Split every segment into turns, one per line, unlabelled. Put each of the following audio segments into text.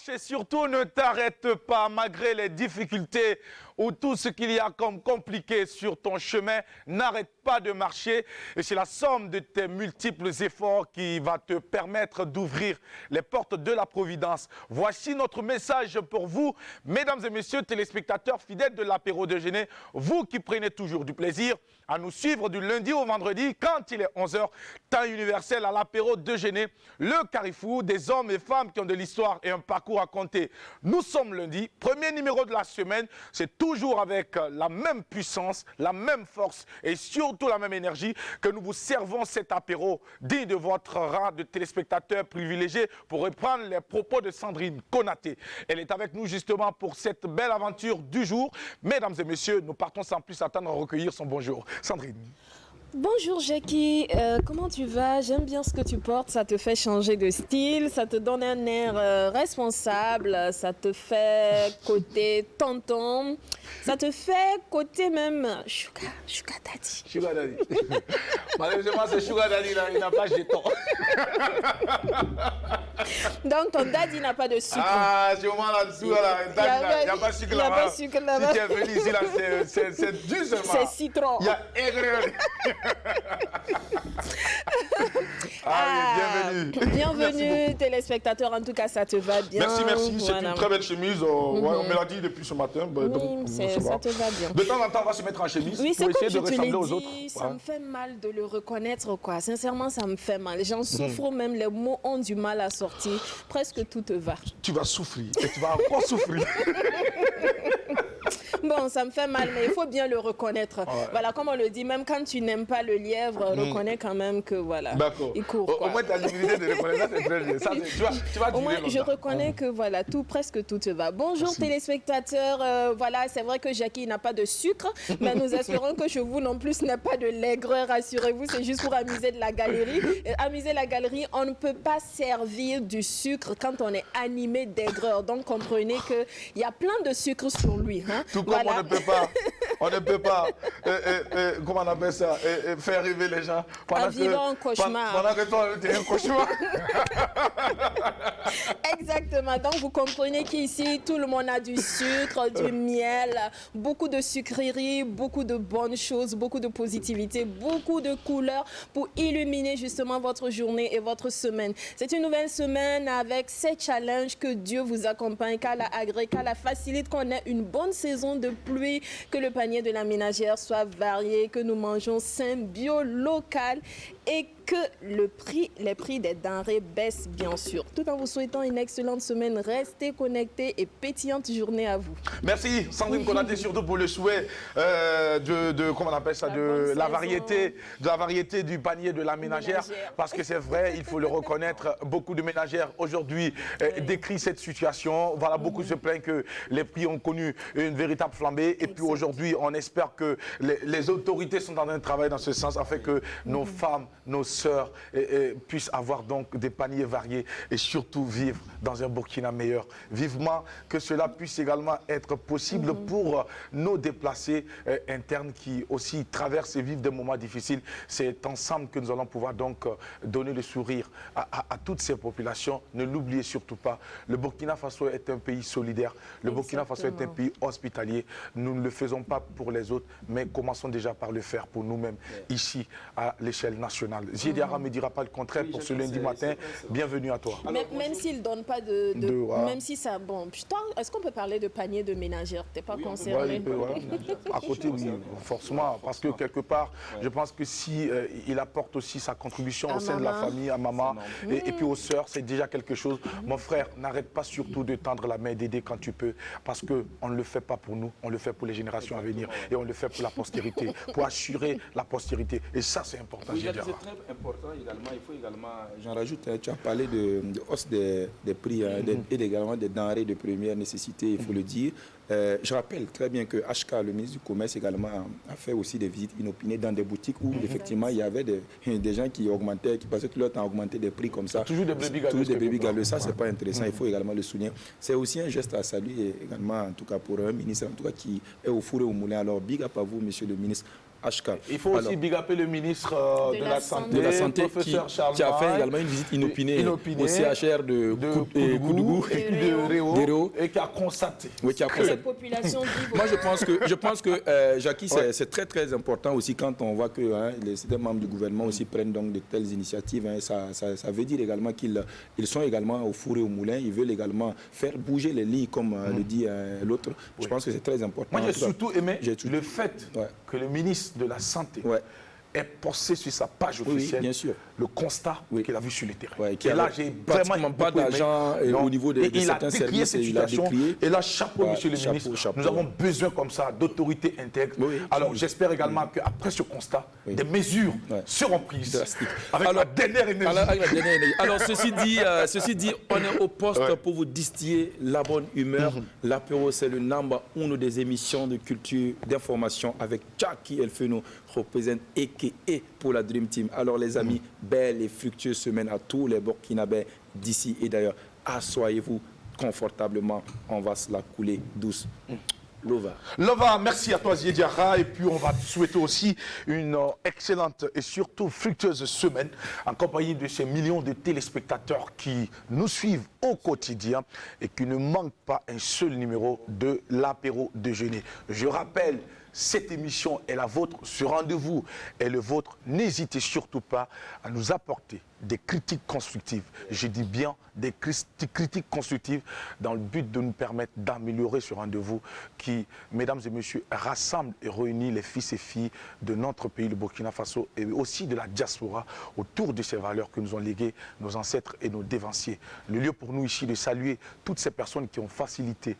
marche et surtout ne t'arrête pas malgré les difficultés ou tout ce qu'il y a comme compliqué sur ton chemin. N'arrête pas de marcher et c'est la somme de tes multiples efforts qui va te permettre d'ouvrir les portes de la providence. Voici notre message pour vous, mesdames et messieurs téléspectateurs fidèles de l'apéro déjeuner, vous qui prenez toujours du plaisir à nous suivre du lundi au vendredi quand il est 11h, temps universel à l'apéro déjeuner, le carrefour des hommes et femmes qui ont de l'histoire et un parcours à compter. Nous sommes lundi, premier numéro de la semaine, c'est toujours avec la même puissance, la même force et surtout la même énergie que nous vous servons cet apéro digne de votre rang de téléspectateurs privilégiés pour reprendre les propos de Sandrine Konaté. Elle est avec nous justement pour cette belle aventure du jour. Mesdames et messieurs, nous partons sans plus attendre à recueillir son bonjour. Sandrine.
Bonjour Jackie, comment tu vas? J'aime bien ce que tu portes, ça te fait changer de style, ça te donne un air responsable, ça te fait côté tonton, ça te fait côté même sugar daddy.
Sugar daddy. Malheureusement, ce sugar daddy là, il n'a pas de jeton.
Donc ton daddy n'a pas de sucre.
Ah, c'est au moins là-dessous, là, il n'y a pas de sucre là-bas. Si tu es venu ici, là, c'est du seulement.
C'est citron.
Il y a aigreur. Bienvenue.
Bienvenue téléspectateurs, en tout cas ça te va bien.
Merci, c'est une très belle chemise. On me l'a dit depuis ce matin.
Donc, ça te va bien.
De temps en temps, on va se mettre en chemise
pour
essayer de ressembler aux autres.
Ça me fait mal de le reconnaître, quoi. Sincèrement, ça me fait mal. J'en souffre même, les mots ont du mal à sortir. Presque tout te va.
Tu vas souffrir et tu vas encore souffrir.
Bon, ça me fait mal, mais il faut bien le reconnaître. Ouais. Voilà, comme on le dit, même quand tu n'aimes pas le lièvre, reconnais quand même que voilà, il court. Quoi.
Au moins, tu as l'humilité de reconnaître, c'est très bien. Ça, tu vas
au moins, je reconnais que voilà, presque tout te va. Bonjour téléspectateurs, voilà, c'est vrai que Jackie n'a pas de sucre, mais nous espérons que chez vous non plus n'a pas de l'aigreur, rassurez-vous, c'est juste pour amuser de la galerie. Amuser la galerie, on ne peut pas servir du sucre quand on est animé d'aigreur. Donc comprenez qu'il y a plein de sucre sur lui. Hein.
Tout comme voilà. On ne peut pas, comment on appelle ça, faire rêver les gens.
Vivre un cauchemar.
Pendant que toi, tu es un cauchemar.
Exactement. Donc, vous comprenez qu'ici, tout le monde a du sucre, du miel, beaucoup de sucreries, beaucoup de bonnes choses, beaucoup de positivité, beaucoup de couleurs pour illuminer justement votre journée et votre semaine. C'est une nouvelle semaine avec ces challenges que Dieu vous accompagne, qu'Allah agrée, qu'Allah facilite, qu'on ait une bonne saison de pluie, que le panier de la ménagère soit varié, que nous mangeons sain, bio, local et que les prix des denrées baissent bien sûr. Tout en vous souhaitant une excellente semaine, restez connectés et pétillante journée à vous.
Merci Sandrine Konaté surtout pour le souhait comment on appelle ça, de la variété du panier de la ménagère. Parce que c'est vrai, il faut le reconnaître, beaucoup de ménagères aujourd'hui décrivent cette situation. Voilà, beaucoup se plaignent que les prix ont connu une véritable flambée et puis aujourd'hui on espère que les autorités sont en train de travailler dans ce sens afin que nos femmes, nos sœurs puissent avoir donc des paniers variés et surtout vivre dans un Burkina meilleur. Vivement que cela puisse également être possible pour nos déplacés internes qui aussi traversent et vivent des moments difficiles. C'est ensemble que nous allons pouvoir donc donner le sourire à toutes ces populations. Ne l'oubliez surtout pas, le Burkina Faso est un pays solidaire. Le Burkina Faso est un pays hospitalier. Nous ne le faisons pas pour les autres, mais commençons déjà par le faire pour nous-mêmes ici à l'échelle nationale. Diarra ne me dira pas le contraire pour ce lundi matin. Bienvenue à toi.
Même s'il ne donne pas même si ça... Bon, putain, est-ce qu'on peut parler de panier de ménagère? Tu n'es pas concerné?
À côté, oui, forcément. Parce que quelque part, je pense que si il apporte aussi sa contribution au sein de la famille, à maman, et puis aux sœurs, c'est déjà quelque chose. Mon frère, n'arrête pas surtout de tendre la main, d'aider quand tu peux. Parce qu'on ne le fait pas pour nous, on le fait pour les générations à venir. Et on le fait pour la postérité, pour assurer la postérité. Et ça, c'est important.
Oui, c'est très important également. Il faut également, j'en rajoute, tu as parlé de hausse des prix et également des denrées de première nécessité, il faut le dire. Je rappelle très bien que HK, le ministre du Commerce également, a fait aussi des visites inopinées dans des boutiques où effectivement il y avait des gens qui augmentaient, qui passaient tout leur temps à augmenter des prix comme ça.
Toujours des bébés galeux.
Toujours des bébés galeux. Ça, c'est pas intéressant. Il faut également le souligner. C'est aussi un geste à saluer également, en tout cas pour un ministre, en tout cas qui est au four et au moulin. Alors, big up à vous, monsieur le ministre. HK.
Il faut aussi big upper le ministre de la Santé, professeur Charles
qui a fait également une visite inopinée au CHR de Koudougou
et puis de Réau, et qui a constaté.
Oui, qui a constaté.
La population vit.
Moi, je pense que Jackie, c'est très très important aussi quand on voit que les membres du gouvernement aussi prennent donc de telles initiatives. Ça veut dire également qu'ils sont également au four et au moulin. Ils veulent également faire bouger les lignes, comme le dit l'autre. Je pense que c'est très important.
Moi, j'ai surtout aimé le fait que le ministre de la Santé est posté sur sa page officielle
bien sûr.
le constat qu'il a vu sur le terrain.
Et là, j'ai vraiment pas d'argent au niveau de certains services.
Il a décrié. Et là, chapeau, monsieur le ministre. Nous avons besoin comme ça d'autorités intègres. Alors, j'espère également qu'après ce constat, des mesures seront prises avec la dernière énergie.
Alors, ceci dit, on est au poste pour vous distiller la bonne humeur. L'apéro, c'est le number 1 des émissions de culture, d'information avec Jackie Elfeno, représente et pour la Dream Team. Alors les amis, belle et fructueuse semaine à tous les Burkinabés d'ici et d'ailleurs. Assoyez-vous confortablement, on va se la couler douce. Lova.
Lova, merci à toi Ziediara, et puis on va te souhaiter aussi une excellente et surtout fructueuse semaine en compagnie de ces millions de téléspectateurs qui nous suivent au quotidien et qui ne manquent pas un seul numéro de l'apéro déjeuner. Je rappelle, cette émission est la vôtre, ce rendez-vous est le vôtre. N'hésitez surtout pas à nous apporter des critiques constructives. Je dis bien des critiques constructives dans le but de nous permettre d'améliorer ce rendez-vous qui, mesdames et messieurs, rassemble et réunit les fils et filles de notre pays, le Burkina Faso, et aussi de la diaspora autour de ces valeurs que nous ont léguées nos ancêtres et nos dévanciers. Le lieu pour nous ici de saluer toutes ces personnes qui ont facilité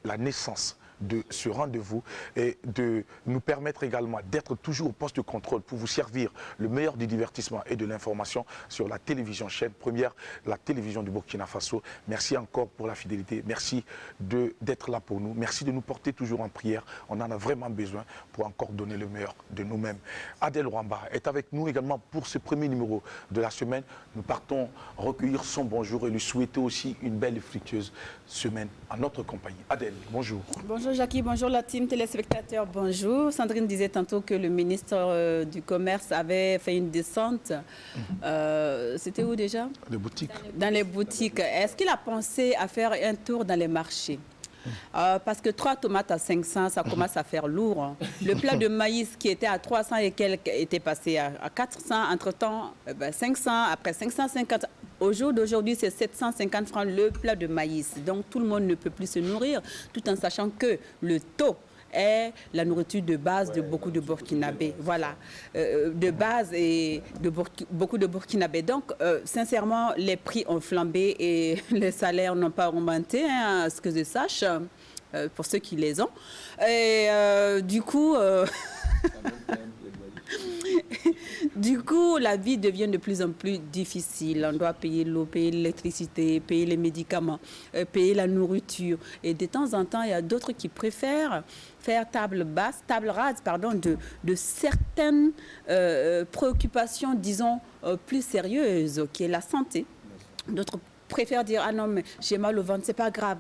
la naissance de ce rendez-vous et de nous permettre également d'être toujours au poste de contrôle pour vous servir le meilleur du divertissement et de l'information sur la télévision chaîne première, la télévision du Burkina Faso. Merci encore pour la fidélité, merci d'être là pour nous, merci de nous porter toujours en prière. On en a vraiment besoin pour encore donner le meilleur de nous-mêmes. Adèle Rwamba est avec nous également pour ce premier numéro de la semaine. Nous partons recueillir son bonjour et lui souhaiter aussi une belle et fructueuse semaine en notre compagnie. Adèle, bonjour.
Bonjour Jackie, bonjour la team téléspectateurs, bonjour. Sandrine disait tantôt que le ministre du Commerce avait fait une descente. C'était où déjà?
Les boutiques.
Dans les boutiques. Est-ce qu'il a pensé à faire un tour dans les marchés? Parce que 3 tomates à 500, ça commence à faire lourd. Hein. Le plat de maïs qui était à 300 et quelques était passé à 400. Entre-temps, 500, après 550. Au jour d'aujourd'hui, c'est 750 francs le plat de maïs. Donc, tout le monde ne peut plus se nourrir, tout en sachant que le taux est la nourriture de base de beaucoup de Burkinabés. Voilà, de base et de beaucoup de Burkinabés. Donc, sincèrement, les prix ont flambé et les salaires n'ont pas augmenté, hein, à ce que je sache, pour ceux qui les ont. Et du coup... Du coup, la vie devient de plus en plus difficile. On doit payer l'eau, payer l'électricité, payer les médicaments, payer la nourriture. Et de temps en temps, il y a d'autres qui préfèrent faire table rase, pardon, de certaines préoccupations, disons, plus sérieuses, qui est la santé. D'autres préfère dire, ah non, mais j'ai mal au ventre, c'est pas grave,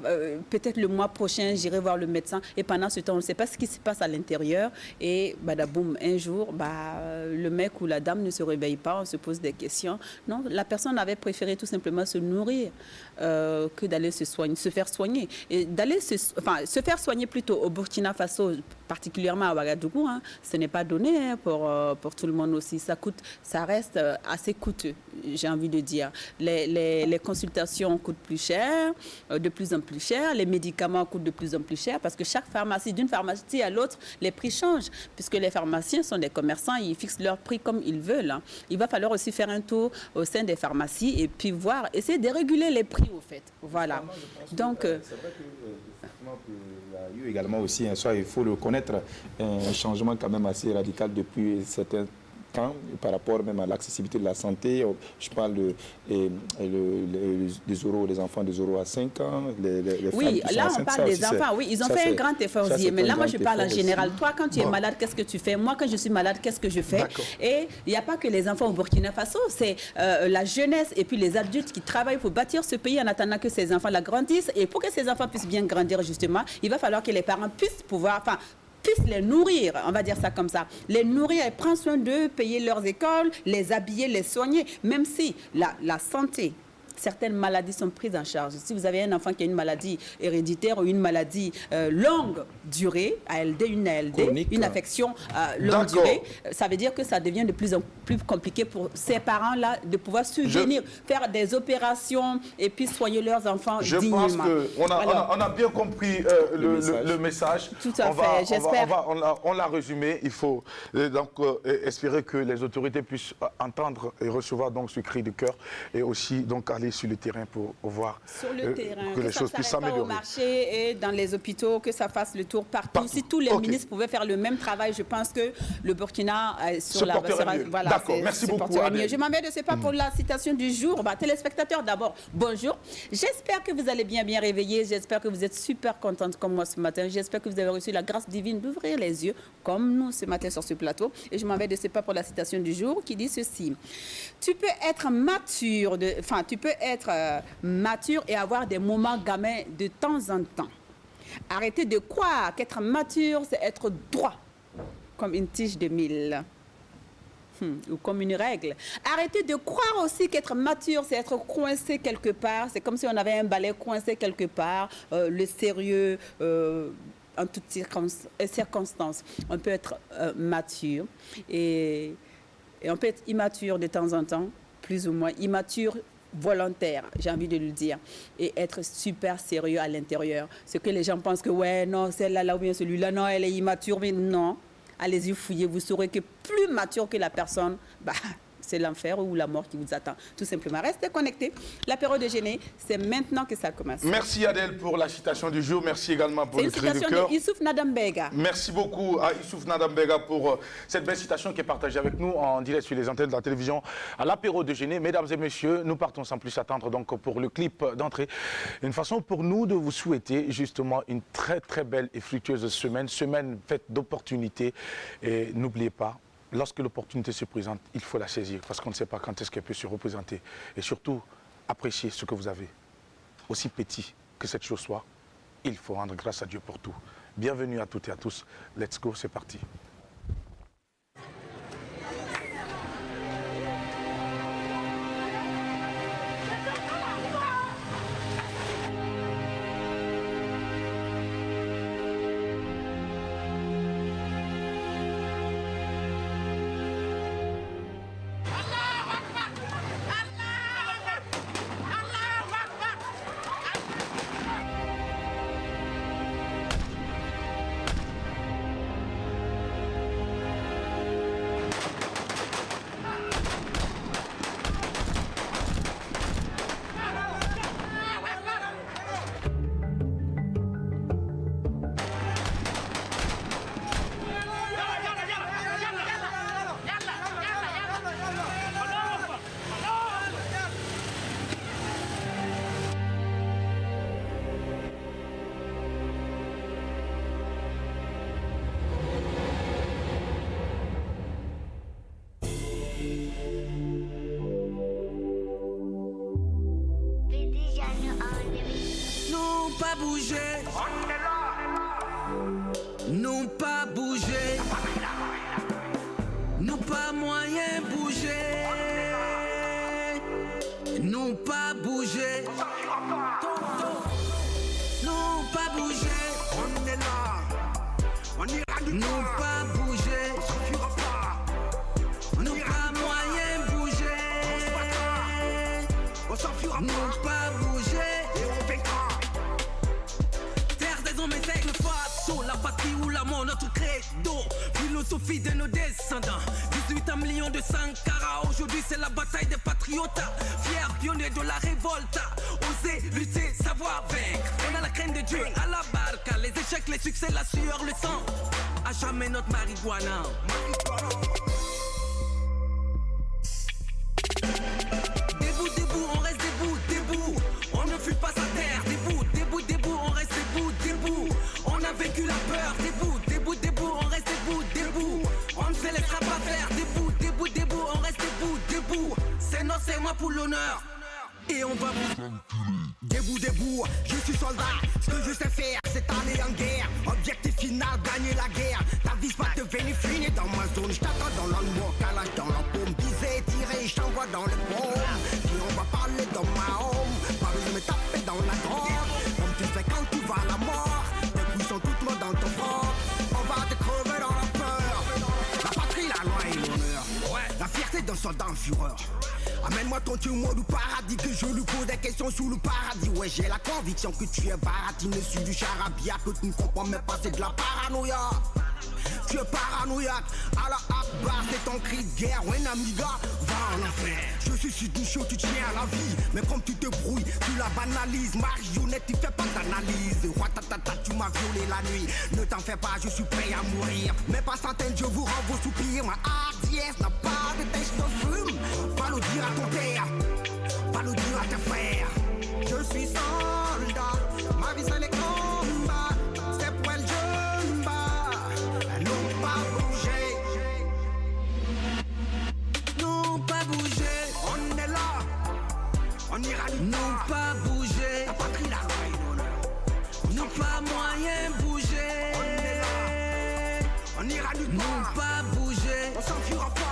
peut-être le mois prochain, j'irai voir le médecin. Et pendant ce temps, on ne sait pas ce qui se passe à l'intérieur. Et badaboum, un jour, le mec ou la dame ne se réveille pas, on se pose des questions. Non, la personne avait préféré tout simplement se nourrir que d'aller se faire soigner. Et d'aller se faire soigner plutôt au Burkina Faso, particulièrement à Ouagadougou, hein, ce n'est pas donné, hein, pour tout le monde aussi. Ça reste assez coûteux, j'ai envie de dire. Les consultations coûtent plus cher, de plus en plus cher. Les médicaments coûtent de plus en plus cher parce que chaque pharmacie, d'une pharmacie à l'autre, les prix changent. Puisque les pharmaciens sont des commerçants, ils fixent leurs prix comme ils veulent. Hein. Il va falloir aussi faire un tour au sein des pharmacies et puis essayer de réguler les prix, au fait. Voilà. Donc,
c'est vrai qu'il y a eu également aussi, il faut le connaître, un changement quand même assez radical depuis certains temps par rapport même à l'accessibilité de la santé. Je parle des enfants de 0 à 5 ans, les
oui,
femmes qui
là
sont
on parle des enfants, oui, ils ont fait un grand effort, mais là moi je parle en général. Toi, quand tu es malade, qu'est-ce que tu fais? Moi, quand je suis malade, qu'est-ce que je fais? Et il n'y a pas que les enfants au Burkina Faso, c'est la jeunesse et puis les adultes qui travaillent pour bâtir ce pays en attendant que ces enfants la grandissent. Et pour que ces enfants puissent bien grandir, justement, il va falloir que les parents puissent puisse les nourrir, on va dire ça comme ça. Les nourrir et prendre soin d'eux, payer leurs écoles, les habiller, les soigner, même si la santé, certaines maladies sont prises en charge. Si vous avez un enfant qui a une maladie héréditaire ou une maladie longue durée, ALD, une ALD, chronique, une affection longue durée, ça veut dire que ça devient de plus en plus compliqué pour ces parents-là de pouvoir subvenir, faire des opérations et puis soigner leurs enfants dignement.
Je pense qu'on a bien compris le message.
Tout à fait, j'espère.
On l'a résumé. Il faut donc espérer que les autorités puissent entendre et recevoir donc ce cri de cœur et aussi donc aller sur le terrain pour voir que les choses puissent s'améliorer.
Au marché et dans les hôpitaux, que ça fasse le tour partout. Si tous les ministres pouvaient faire le même travail, je pense que le Burkina sur la
voilà. D'accord, merci beaucoup.
Je m'en vais de ce pas pour la citation du jour. Téléspectateurs, d'abord, bonjour. J'espère que vous allez bien réveillés. J'espère que vous êtes super contentes comme moi ce matin. J'espère que vous avez reçu la grâce divine d'ouvrir les yeux comme nous ce matin sur ce plateau. Et je m'en vais de ce pas pour la citation du jour qui dit ceci. Tu peux être mature, mature et avoir des moments gamins de temps en temps. Arrêtez de croire qu'être mature, c'est être droit, comme une tige de mil. Ou comme une règle. Arrêtez de croire aussi qu'être mature, c'est être coincé quelque part. C'est comme si on avait un balai coincé quelque part. Le sérieux, en toutes circonstances. On peut être mature et on peut être immature de temps en temps, plus ou moins immature volontaire, j'ai envie de le dire, et être super sérieux à l'intérieur. Ce que les gens pensent que, ouais, non, celle-là, ou bien celui-là, non, elle est immature, mais non. Allez-y, fouillez, vous saurez que plus mature que la personne, c'est l'enfer ou la mort qui vous attend. Tout simplement, restez connectés. L'apéro déjeuner, c'est maintenant que ça commence.
Merci Adèle pour la citation du jour. Merci également pour le cri du cœur.
C'est une citation de Issouf Nadambega.
Merci beaucoup à Issouf Nadambega pour cette belle citation qui est partagée avec nous en direct sur les antennes de la télévision à l'apéro déjeuner. Mesdames et messieurs, nous partons sans plus attendre donc pour le clip d'entrée. Une façon pour nous de vous souhaiter justement une très très belle et fructueuse semaine faite d'opportunités. Et n'oubliez pas, lorsque l'opportunité se présente, il faut la saisir parce qu'on ne sait pas quand est-ce qu'elle peut se représenter. Et surtout, appréciez ce que vous avez. Aussi petit que cette chose soit, il faut rendre grâce à Dieu pour tout. Bienvenue à toutes et à tous. Let's go, c'est parti.
Non pas bouger, non pas moyen bouger, non pas bouger, non pas bouger, on est là, on ira du non pas bouger, non pas moyen bouger, on s'enfuira pas, non pas bouger, et on vaincra. Terre des hommes et siècles façon, la patrie ou la mort, notre credo, philosophie de nos descendants. 18 millions de Sankara, aujourd'hui c'est la bataille des patriotes. Fiers pionniers de la révolte, oser lutter, savoir vaincre. On a la crainte de Dieu à la barque, les échecs, les succès, la sueur, le sang. À jamais notre marijuana. Debout, debout, on reste debout, debout. On ne fuit pas sa terre, debout, debout, debout, on reste debout, debout. On a vécu la peur, debout, debout, debout, on reste debout, debout. On ne se laissera pas faire, debout, debout, debout, on reste debout, debout. C'est non, c'est moi pour l'honneur. et on va vous... Debout, debout, je suis soldat. Ce que je sais faire, c'est aller en guerre. Objectif final, gagner la guerre. Ta vie pas devenir fini dans ma zone. Je t'attends dans l'endroit, calage dans la paume. Viser, tirer, je t'envoie dans le paume. Si on va parler dans ma home, pas besoin de me taper dans la drogue. Comme tu fais quand tu vas à la mort. Tes couilles sont toutes mortes dans ton front. On va te crever dans la peur. La patrie, la loi et l'honneur. La fierté d'un soldat en fureur. Amène-moi ton témoin du paradis, que je lui pose des questions sous le paradis. Ouais, j'ai la conviction que tu es baratine sur du charabia, que tu ne comprends même pas, c'est de la paranoïa. Tu es paranoïaque, à la Akbar, c'est ton cri de guerre. Ouais, amiga, va en enfer. Je suis sur du show, tu tiens à la vie. Mais comme tu te brouilles, tu la banalises. Marionnette, tu fais pas d'analyse. Watatata, tu m'as violé la nuit. Ne t'en fais pas, je suis prêt à mourir. Mais pas centaines, je vous rends vos soupirs. Ma hardiesse n'a pas de tâche de fume. Va le dire à ton père, va le dire à tes frères. Je suis soldat, ma vie c'est les combats. C'est pour elle je me bats. Non pas bouger, non pas bouger. On est là, on ira nulle part. Non pas bouger, la patrie la loi et l'honneur. Non pas moyen bouger. On est là, on ira nulle part. Non pas bouger, on s'enfuira pas.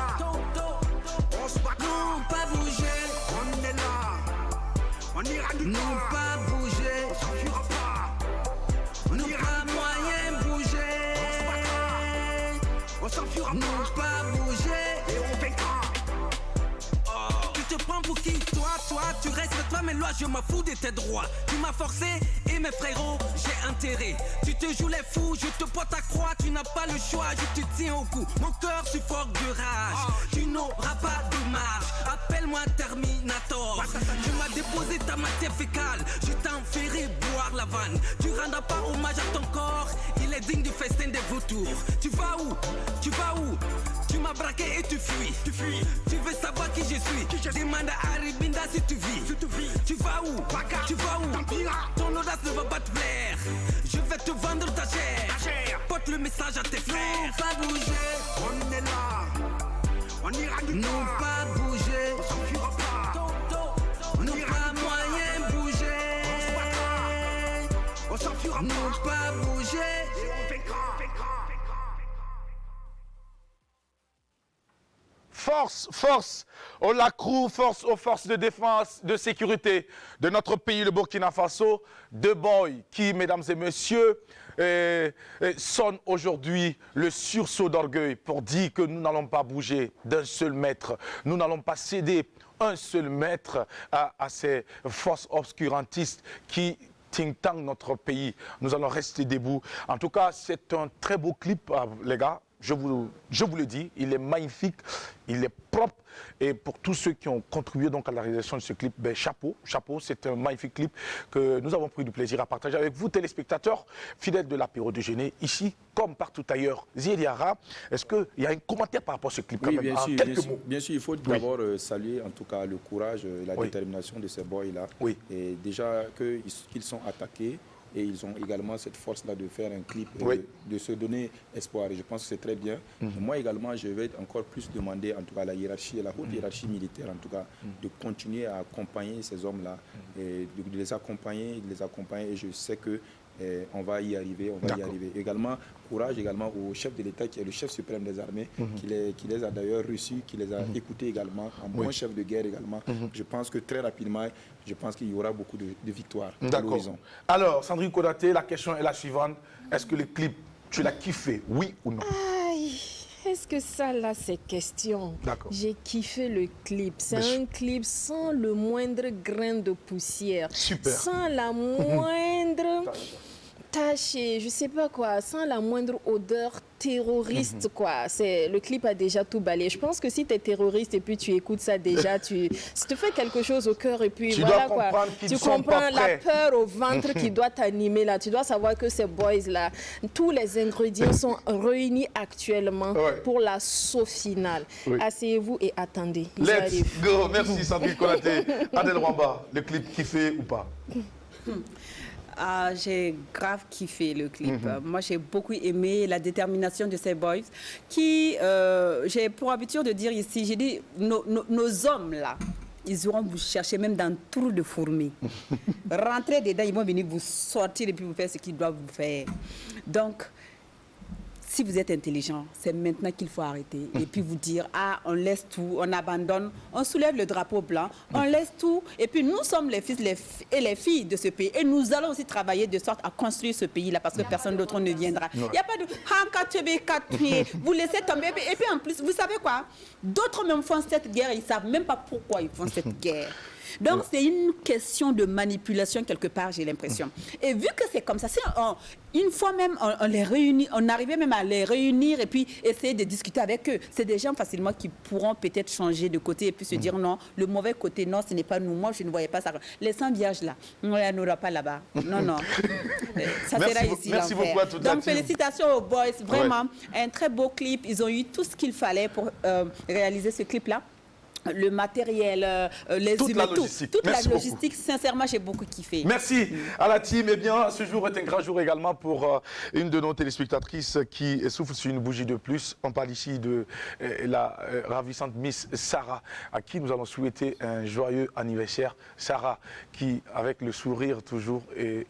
On se bat, non pas bouger. On est là, on ira nulle part. Non pas bouger, on s'enfuira pas. On ira moyen bouger. On se battra, on s'enfuira pas. Non pas bouger, et on vaincra. Tu te prends pour qui? Toi, tu restes toi, mais loi, je m'en fous de tes droits. Tu m'as forcé, et mes frérots, j'ai intérêt. Tu te joues les fous, je te porte à croix, tu n'as pas le choix, je te tiens au cou. Mon cœur suffoque de rage, tu n'auras pas de marge. Appelle-moi Terminator. Tu m'as déposé ta matière fécale, je t'en ferai boire la vanne. Tu rendras pas hommage à ton corps, il est digne du festin des vautours. Tu vas où? Tu vas où? Tu m'as braqué et tu fuis. Tu veux savoir qui je suis? Demande à Aribinda si tu vis. Tu vas où? Tu vas où? Ton audace ne va pas te plaire. Je vais te vendre ta chair. Porte le message à tes frères. Non pas bouger, on est là. On ira nulle part. Non pas bouger, on s'enfuira pas. Non pas moyen bouger. On se battra, on s'enfuira pas. Non pas bouger, et on vaincra.
Force au LACROU, force aux forces de défense, de sécurité de notre pays, le Burkina Faso. Deux boys qui, mesdames et messieurs, sonnent aujourd'hui le sursaut d'orgueil pour dire que nous n'allons pas bouger d'un seul mètre. Nous n'allons pas céder un seul mètre à ces forces obscurantistes qui ting-tang notre pays. Nous allons rester debout. En tout cas, c'est un très beau clip, les gars. Je vous le dis, il est magnifique, il est propre. Et pour tous ceux qui ont contribué donc à la réalisation de ce clip, ben, chapeau, c'est un magnifique clip que nous avons pris du plaisir à partager avec vous, téléspectateurs, fidèles de l'apéro déjeuner, ici comme partout ailleurs. Ziediara, est-ce qu'il y a un commentaire par rapport à ce clip?
Oui,
quand même,
bien sûr, il faut d'abord saluer en tout cas le courage et la détermination de ces boys-là. Oui. Et déjà qu'ils sont attaqués. Et ils ont également cette force-là de faire un clip, de se donner espoir. Et je pense que c'est très bien. Moi également, je vais encore plus demander, en tout cas, la hiérarchie, la haute hiérarchie militaire, en tout cas, de continuer à accompagner ces hommes-là, de les accompagner. Et je sais que on va y arriver, Également, courage également au chef de l'État, qui est le chef suprême des armées, qui les a d'ailleurs reçus, qui les a écoutés également, en bon chef de guerre également. Je pense que très rapidement, qu'il y aura beaucoup de victoires à l'horizon.
Alors, Sandrine Konaté, la question est la suivante. Est-ce que le clip, tu l'as kiffé, oui ou non?
Est-ce que ça, là, c'est question? J'ai kiffé le clip. C'est un clip sans le moindre grain de poussière.
Super.
Sans la moindre tache, je sais pas quoi, sans la moindre odeur terroriste, quoi. Le clip a déjà tout balayé. Je pense que si tu es terroriste et puis tu écoutes ça déjà, ça te fait quelque chose au cœur et puis voilà quoi. Tu comprends la peur au ventre qui doit t'animer là. Tu dois savoir que ces boys-là, tous les ingrédients sont réunis actuellement pour la sauce finale. Asseyez-vous et attendez.
Let's go. Merci Sandrine Konaté. Adèle Rwamba, le clip kiffé ou pas?
J'ai grave kiffé le clip. Moi, j'ai beaucoup aimé la détermination de ces boys qui, j'ai pour habitude de dire ici, j'ai dit, nos hommes là, ils auront vous chercher même dans trou de fourmi. Rentrez dedans, ils vont venir vous sortir et puis vous faire ce qu'ils doivent vous faire. Donc, si vous êtes intelligent, c'est maintenant qu'il faut arrêter et puis vous dire, ah, on laisse tout, on abandonne, on soulève le drapeau blanc, on laisse tout. Et puis nous sommes les fils et les filles de ce pays et nous allons aussi travailler de sorte à construire ce pays-là parce que personne d'autre ne viendra. Il n'y a pas de vous laissez tomber. Et puis en plus, vous savez quoi? D'autres même font cette guerre, ils ne savent même pas pourquoi ils font cette guerre. Donc, c'est une question de manipulation quelque part, j'ai l'impression. Et vu que c'est comme ça, une fois même, on les réunit, on arrivait même à les réunir et puis essayer de discuter avec eux. C'est des gens facilement qui pourront peut-être changer de côté et puis se dire non, le mauvais côté, non, ce n'est pas nous. Moi, je ne voyais pas ça. Les 100 vierges là, on ne n'aura pas là-bas. Non, non. Ça sera ici.
Merci beaucoup à toute la team.
Donc, félicitations aux boys. Vraiment, un très beau clip. Ils ont eu tout ce qu'il fallait pour réaliser ce clip-là. Le matériel, les
toute
humains,
la logistique.
toute
Merci
la logistique. Sincèrement, j'ai beaucoup kiffé.
Merci à la team. Eh bien, ce jour est un grand jour également pour une de nos téléspectatrices qui souffle sur une bougie de plus. On parle ici de la ravissante Miss Sarah, à qui nous allons souhaiter un joyeux anniversaire. Sarah, qui, avec le sourire toujours,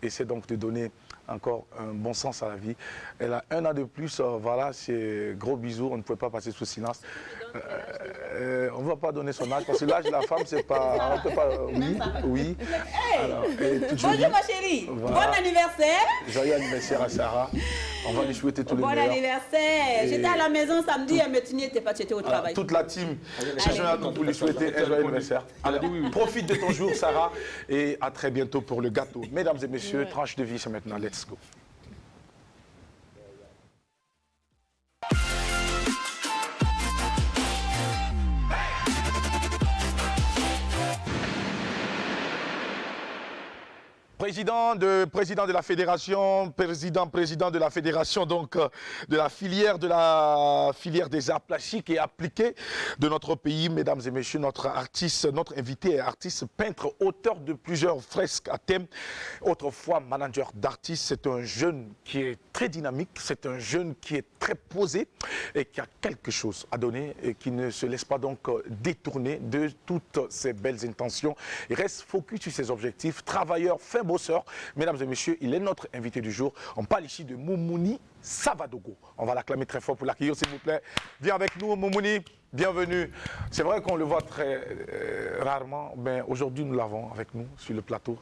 essaie donc de donner encore un bon sens à la vie. Elle a 1 an de plus, voilà, c'est gros bisous, on ne pouvait pas passer sous silence. On ne va pas donner son âge, parce que l'âge de la femme, c'est pas... On peut pas oui. Alors,
bonjour ma chérie,
voilà.
Bon anniversaire.
Joyeux anniversaire à Sarah. On va lui souhaiter tout le meilleur.
Bon anniversaire. J'étais à la maison samedi, mais tu n'y étais pas, tu étais au travail.
Toute la team, je à nous pour lui souhaiter un joyeux anniversaire. Alors, profite de ton jour, Sarah, et à très bientôt pour le gâteau. Mesdames et messieurs, tranche de vie, c'est maintenant. Let's go. Président de la fédération, président de la fédération donc de la filière des arts plastiques et appliqués de notre pays, mesdames et messieurs, notre invité est artiste, peintre, auteur de plusieurs fresques à thème, autrefois manager d'artistes. C'est un jeune qui est très dynamique, c'est un jeune qui est très posé et qui a quelque chose à donner et qui ne se laisse pas donc détourner de toutes ses belles intentions. Il reste focus sur ses objectifs, travailleur, fin bosseur. Mesdames et messieurs, il est notre invité du jour. On parle ici de Moumouni Savadogo. On va l'acclamer très fort pour l'accueillir, s'il vous plaît. Viens avec nous, Moumouni. Bienvenue. C'est vrai qu'on le voit très rarement, mais aujourd'hui, nous l'avons avec nous sur le plateau.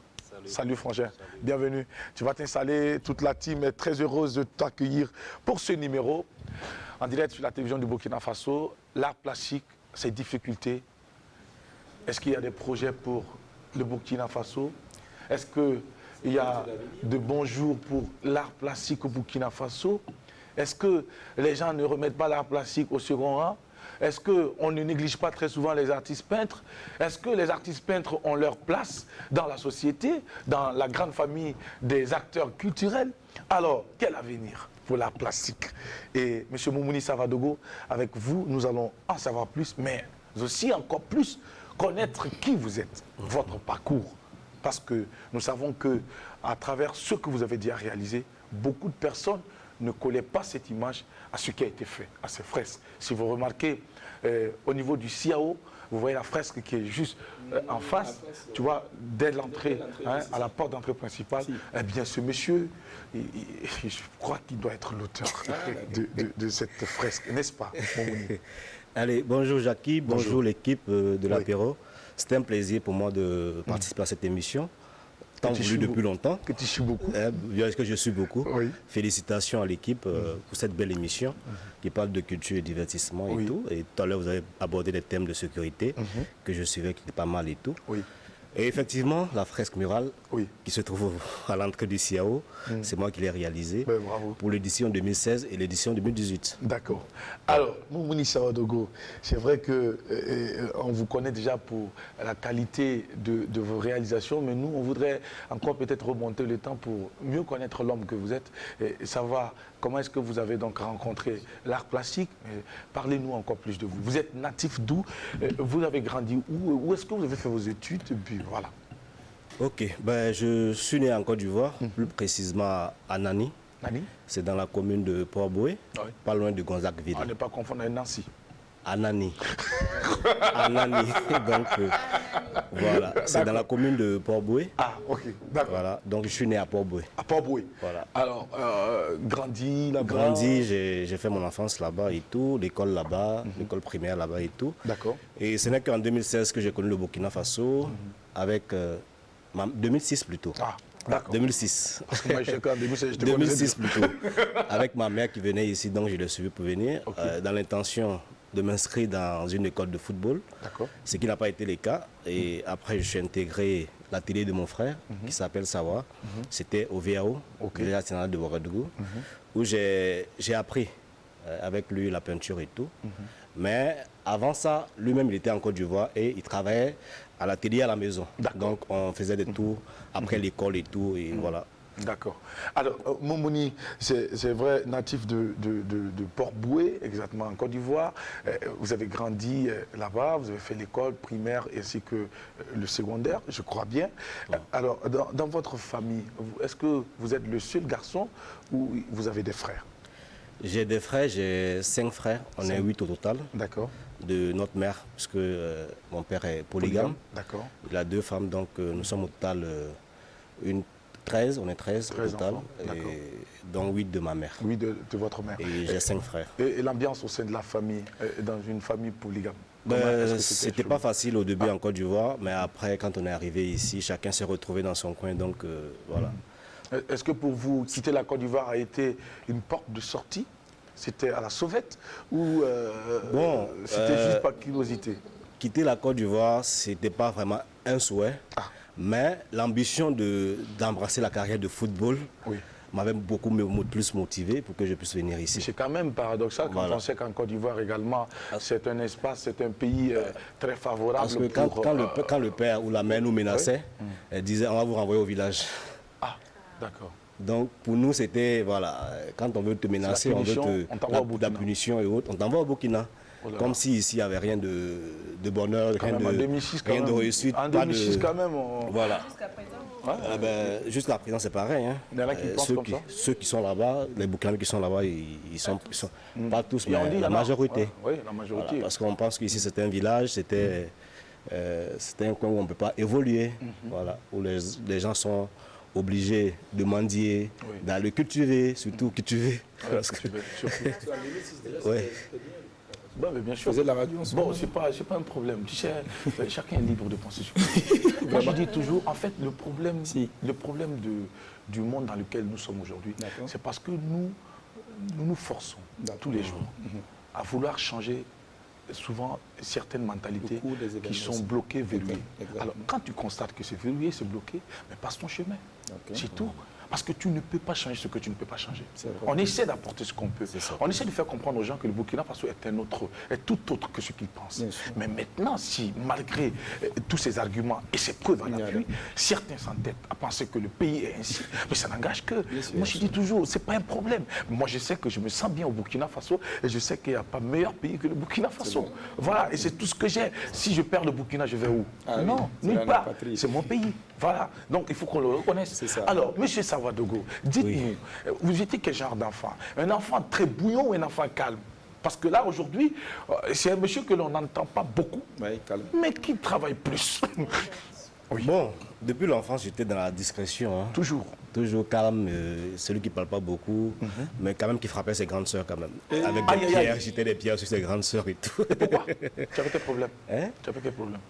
Salut frangin, bienvenue. Tu vas t'installer, toute la team est très heureuse de t'accueillir pour ce numéro. En direct sur la télévision du Burkina Faso, l'art plastique, ses difficultés. Est-ce qu'il y a des projets pour le Burkina Faso? Est-ce qu'il y a de bons jours pour l'art plastique au Burkina Faso? Est-ce que les gens ne remettent pas l'art plastique au second rang? Est-ce qu'on ne néglige pas très souvent les artistes peintres? Est-ce que les artistes peintres ont leur place dans la société, dans la grande famille des acteurs culturels? Alors, quel avenir pour l'art plastique? Et M. Moumouni Savadogo, avec vous, nous allons en savoir plus, mais aussi encore plus connaître qui vous êtes, votre parcours. Parce que nous savons que à travers ce que vous avez déjà réalisé, beaucoup de personnes ne collaient pas cette image à ce qui a été fait, à ces fresques. Si vous remarquez, au niveau du CIAO, vous voyez la fresque qui est juste en face, tu vois, dès l'entrée, hein, à la porte d'entrée principale. Eh bien, ce monsieur, je crois qu'il doit être l'auteur de cette fresque, n'est-ce pas, Moumouni?
Allez, bonjour Jackie, bonjour l'équipe de l'apéro. C'est un plaisir pour moi de participer à cette émission. Tant voulu depuis longtemps.
Que tu suis beaucoup.
Est-ce que je suis beaucoup.
Oui.
Félicitations à l'équipe pour cette belle émission qui parle de culture et divertissement et tout. Et tout à l'heure, vous avez abordé des thèmes de sécurité que je suivais, qui étaient pas mal et tout. Oui. Et effectivement, la fresque murale qui se trouve à l'entrée du CIAO, c'est moi qui l'ai réalisée pour l'édition 2016 et l'édition 2018.
D'accord. Alors, Moumouni Savadogo, c'est vrai qu'on vous connaît déjà pour la qualité de vos réalisations, mais nous, on voudrait encore peut-être remonter le temps pour mieux connaître l'homme que vous êtes et savoir comment est-ce que vous avez donc rencontré l'art plastique. Parlez-nous encore plus de vous. Vous êtes natif d'où? Vous avez grandi où? Où est-ce que vous avez fait vos études? Et puis, voilà.
Ok, ben, je suis né en Côte d'Ivoire, plus précisément à Nani.
Nani? C'est
dans la commune de Port-Boué, pas loin de Gonzague-Ville.
On n'est pas confondre avec Nancy.
À Nani. Anani. Donc, voilà. C'est dans la commune de Port-Boué.
Ah, ok, d'accord.
Voilà. Donc, je suis né à Port-Boué.
À Port-Boué.
Voilà.
Alors, grandi là-bas.
Grandi, j'ai fait mon enfance là-bas et tout, l'école là-bas, l'école primaire là-bas et tout.
D'accord.
Et ce n'est qu'en 2016 que j'ai connu le Burkina Faso, avec 2006 plutôt.
Ah, d'accord.
2006.
Parce que moi, je sais qu'en 2016, je te
2006
connaissais.
plutôt. Avec ma mère qui venait ici, donc je l'ai suivi pour venir, dans l'intention de m'inscrire dans une école de football.
D'accord.
Ce qui n'a pas été le cas. Et après, je suis intégré l'atelier de mon frère, qui s'appelle Sawa. C'était au VAO, Village national de Ouagadougou, où j'ai appris avec lui la peinture et tout. Mais avant ça, lui-même, il était en Côte d'Ivoire et il travaillait à l'atelier à la maison. Donc, on faisait des tours après l'école et tout, et voilà.
D'accord. Alors, Momoni, c'est vrai, natif de Port-Boué, exactement en Côte d'Ivoire. Vous avez grandi là-bas, vous avez fait l'école primaire ainsi que le secondaire, je crois bien. Alors, dans votre famille, est-ce que vous êtes le seul garçon ou vous avez des frères?
J'ai des frères, j'ai 5 frères, on est 8 au total.
D'accord.
De notre mère, puisque mon père est polygame.
D'accord.
Il a 2 femmes, donc nous sommes au total 13, on est 13 au total, et donc 8 de ma mère.
Oui, de votre mère.
Et j'ai 5 frères.
Et l'ambiance au sein de la famille, dans une famille polygame?
C'était pas facile au début en Côte d'Ivoire, mais après, quand on est arrivé ici, chacun s'est retrouvé dans son coin, donc voilà.
Est-ce que pour vous, quitter la Côte d'Ivoire a été une porte de sortie? C'était à la sauvette ou c'était juste par curiosité?
Quitter la Côte d'Ivoire, c'était pas vraiment un souhait. Mais l'ambition d'embrasser la carrière de football m'avait beaucoup plus motivé pour que je puisse venir ici.
C'est quand même paradoxal quand on sait qu'en Côte d'Ivoire également, c'est un espace, c'est un pays très favorable.
Parce que quand le père ou la mère nous menaçait, elle disait on va vous renvoyer au village.
Ah, d'accord.
Donc pour nous c'était, voilà, quand on veut te menacer, on veut la punition et autres, on t'envoie au Burkina. Comme si ici il n'y avait rien de bonheur, rien de réussite.
En 2006 quand même.
Voilà. Jusqu'à présent c'est pareil. Hein.
Il y en a qui pensent comme ça.
Ceux qui sont là-bas, les Burkinabés qui sont là-bas, ils sont pas tous, mais la majorité.
Oui, la majorité.
Voilà, parce qu'on pense qu'ici c'était un village, c'était un coin où on ne peut pas évoluer, voilà, où les gens sont obligés de mendier, d'aller cultiver, surtout cultiver.
Bon, mais bien sûr.
Faisait la radio ensemble.
Bon, c'est pas un problème. Tu sais, chacun est libre de penser sur lui. Moi, je dis toujours, en fait, le problème du monde dans lequel nous sommes aujourd'hui, c'est parce que nous forçons tous les jours à vouloir changer souvent certaines mentalités qui sont bloquées, verrouillées. Alors, quand tu constates que c'est verrouillé, c'est bloqué, mais passe ton chemin. C'est tout. Parce que tu ne peux pas changer ce que tu ne peux pas changer. On essaie d'apporter ce qu'on peut. On essaie de faire comprendre aux gens que le Burkina Faso est tout autre que ce qu'ils pensent. Mais maintenant, si malgré tous ces arguments et ces preuves en appui, certains s'entêtent à penser que le pays est ainsi, mais ça n'engage que. Moi, je dis toujours, c'est pas un problème. Moi, je sais que je me sens bien au Burkina Faso et je sais qu'il n'y a pas meilleur pays que le Burkina Faso. Voilà, et c'est tout ce que j'ai. Si je perds le Burkina, je vais où? Non, nulle part. C'est mon pays. Voilà. Donc, il faut qu'on le reconnaisse. Alors, monsieur Savadogo, dites-nous, vous étiez quel genre d'enfant? Un enfant très bouillon ou un enfant calme? Parce que là, aujourd'hui, c'est un monsieur que l'on n'entend pas beaucoup, mais qui travaille plus.
Bon, depuis l'enfance, j'étais dans la discrétion. Hein.
Toujours.
Toujours calme, celui qui ne parle pas beaucoup, mais quand même qui frappait ses grandes sœurs quand même. Avec des pierres, j'étais des pierres sur ses grandes sœurs et tout.
Pourquoi? Tu avais quel problème? Tu avais quel problème?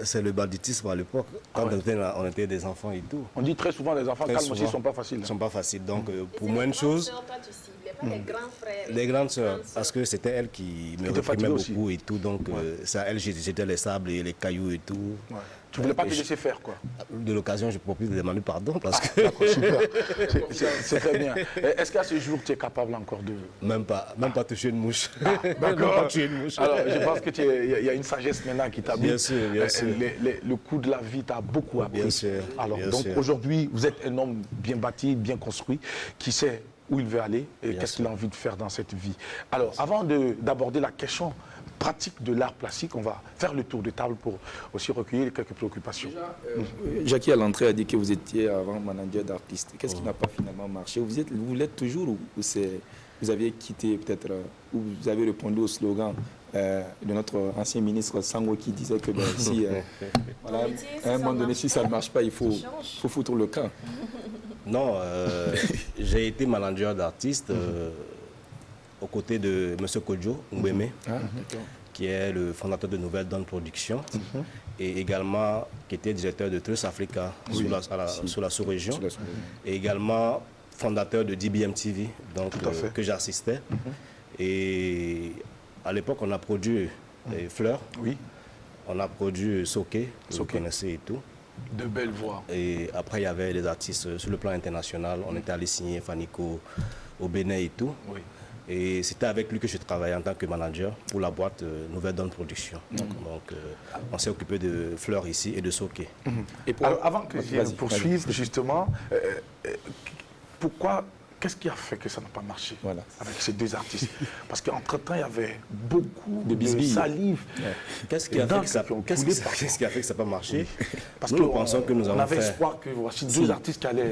C'est le banditisme à l'époque, quand on était des enfants et tout.
On dit très souvent les enfants calmes aussi, ils ne sont pas faciles.
Ils ne sont pas faciles, donc pour moins de choses...
Les grands frères.
Les grandes sœurs, parce que c'était elle qui me réprimait beaucoup et tout, donc c'est à elle j'étais les sables et les cailloux et tout.
Tu ne voulais pas te laisser faire, quoi?
De l'occasion, je propose de demander pardon parce que...
D'accord, super. C'est très bien. Est-ce qu'à ce jour, tu es capable encore de...
Même pas toucher une mouche.
D'accord.
Pas tuer une mouche.
Alors, je pense qu'il y a une sagesse maintenant qui t'habite.
Bien sûr, bien sûr.
Le coup de la vie t'a beaucoup appris.
Bien sûr.
Alors,
bien
donc
sûr.
aujourd'hui, vous êtes un homme bien bâti, bien construit, qui sait où il veut aller et qu'est-ce qu'il a envie de faire dans cette vie. Alors, avant d'aborder la question pratique de l'art plastique, on va faire le tour de table pour aussi recueillir quelques préoccupations.
Jackie, à l'entrée, a dit que vous étiez avant manager d'artiste. Qu'est-ce qui n'a pas finalement marché? Vous l'êtes toujours ou c'est vous aviez quitté peut-être, ou vous avez répondu au slogan de notre ancien ministre Sango qui disait que si, voilà, à un moment donné, si ça ne marche pas, il faut foutre le camp.
Non, j'ai été manager d'artistes aux côtés de M. Kodjo Mbeme, qui est le fondateur de Nouvelle Donne Production, et également qui était directeur de Trust Africa sur la sous-région, et également fondateur de DBM TV, donc, que j'assistais. Et à l'époque, on a produit Fleur, on a produit Soké, que vous connaissez et tout.
De belles voix.
Et après, il y avait des artistes sur le plan international. On était allé signer Fanico au Bénin et tout. Et c'était avec lui que je travaillais en tant que manager pour la boîte Nouvelle Donne Production. Donc, on s'est occupé de Fleur ici et de Soké.
Et alors, avant que je poursuive, justement, qu'est-ce qui a fait que ça n'a pas marché avec ces deux artistes? Parce qu'entre-temps, il y avait beaucoup de salive.
Qu'est-ce qui a fait que ça n'a pas marché? Parce que nous pensons que nous avons
avait espoir que voici deux artistes qui allaient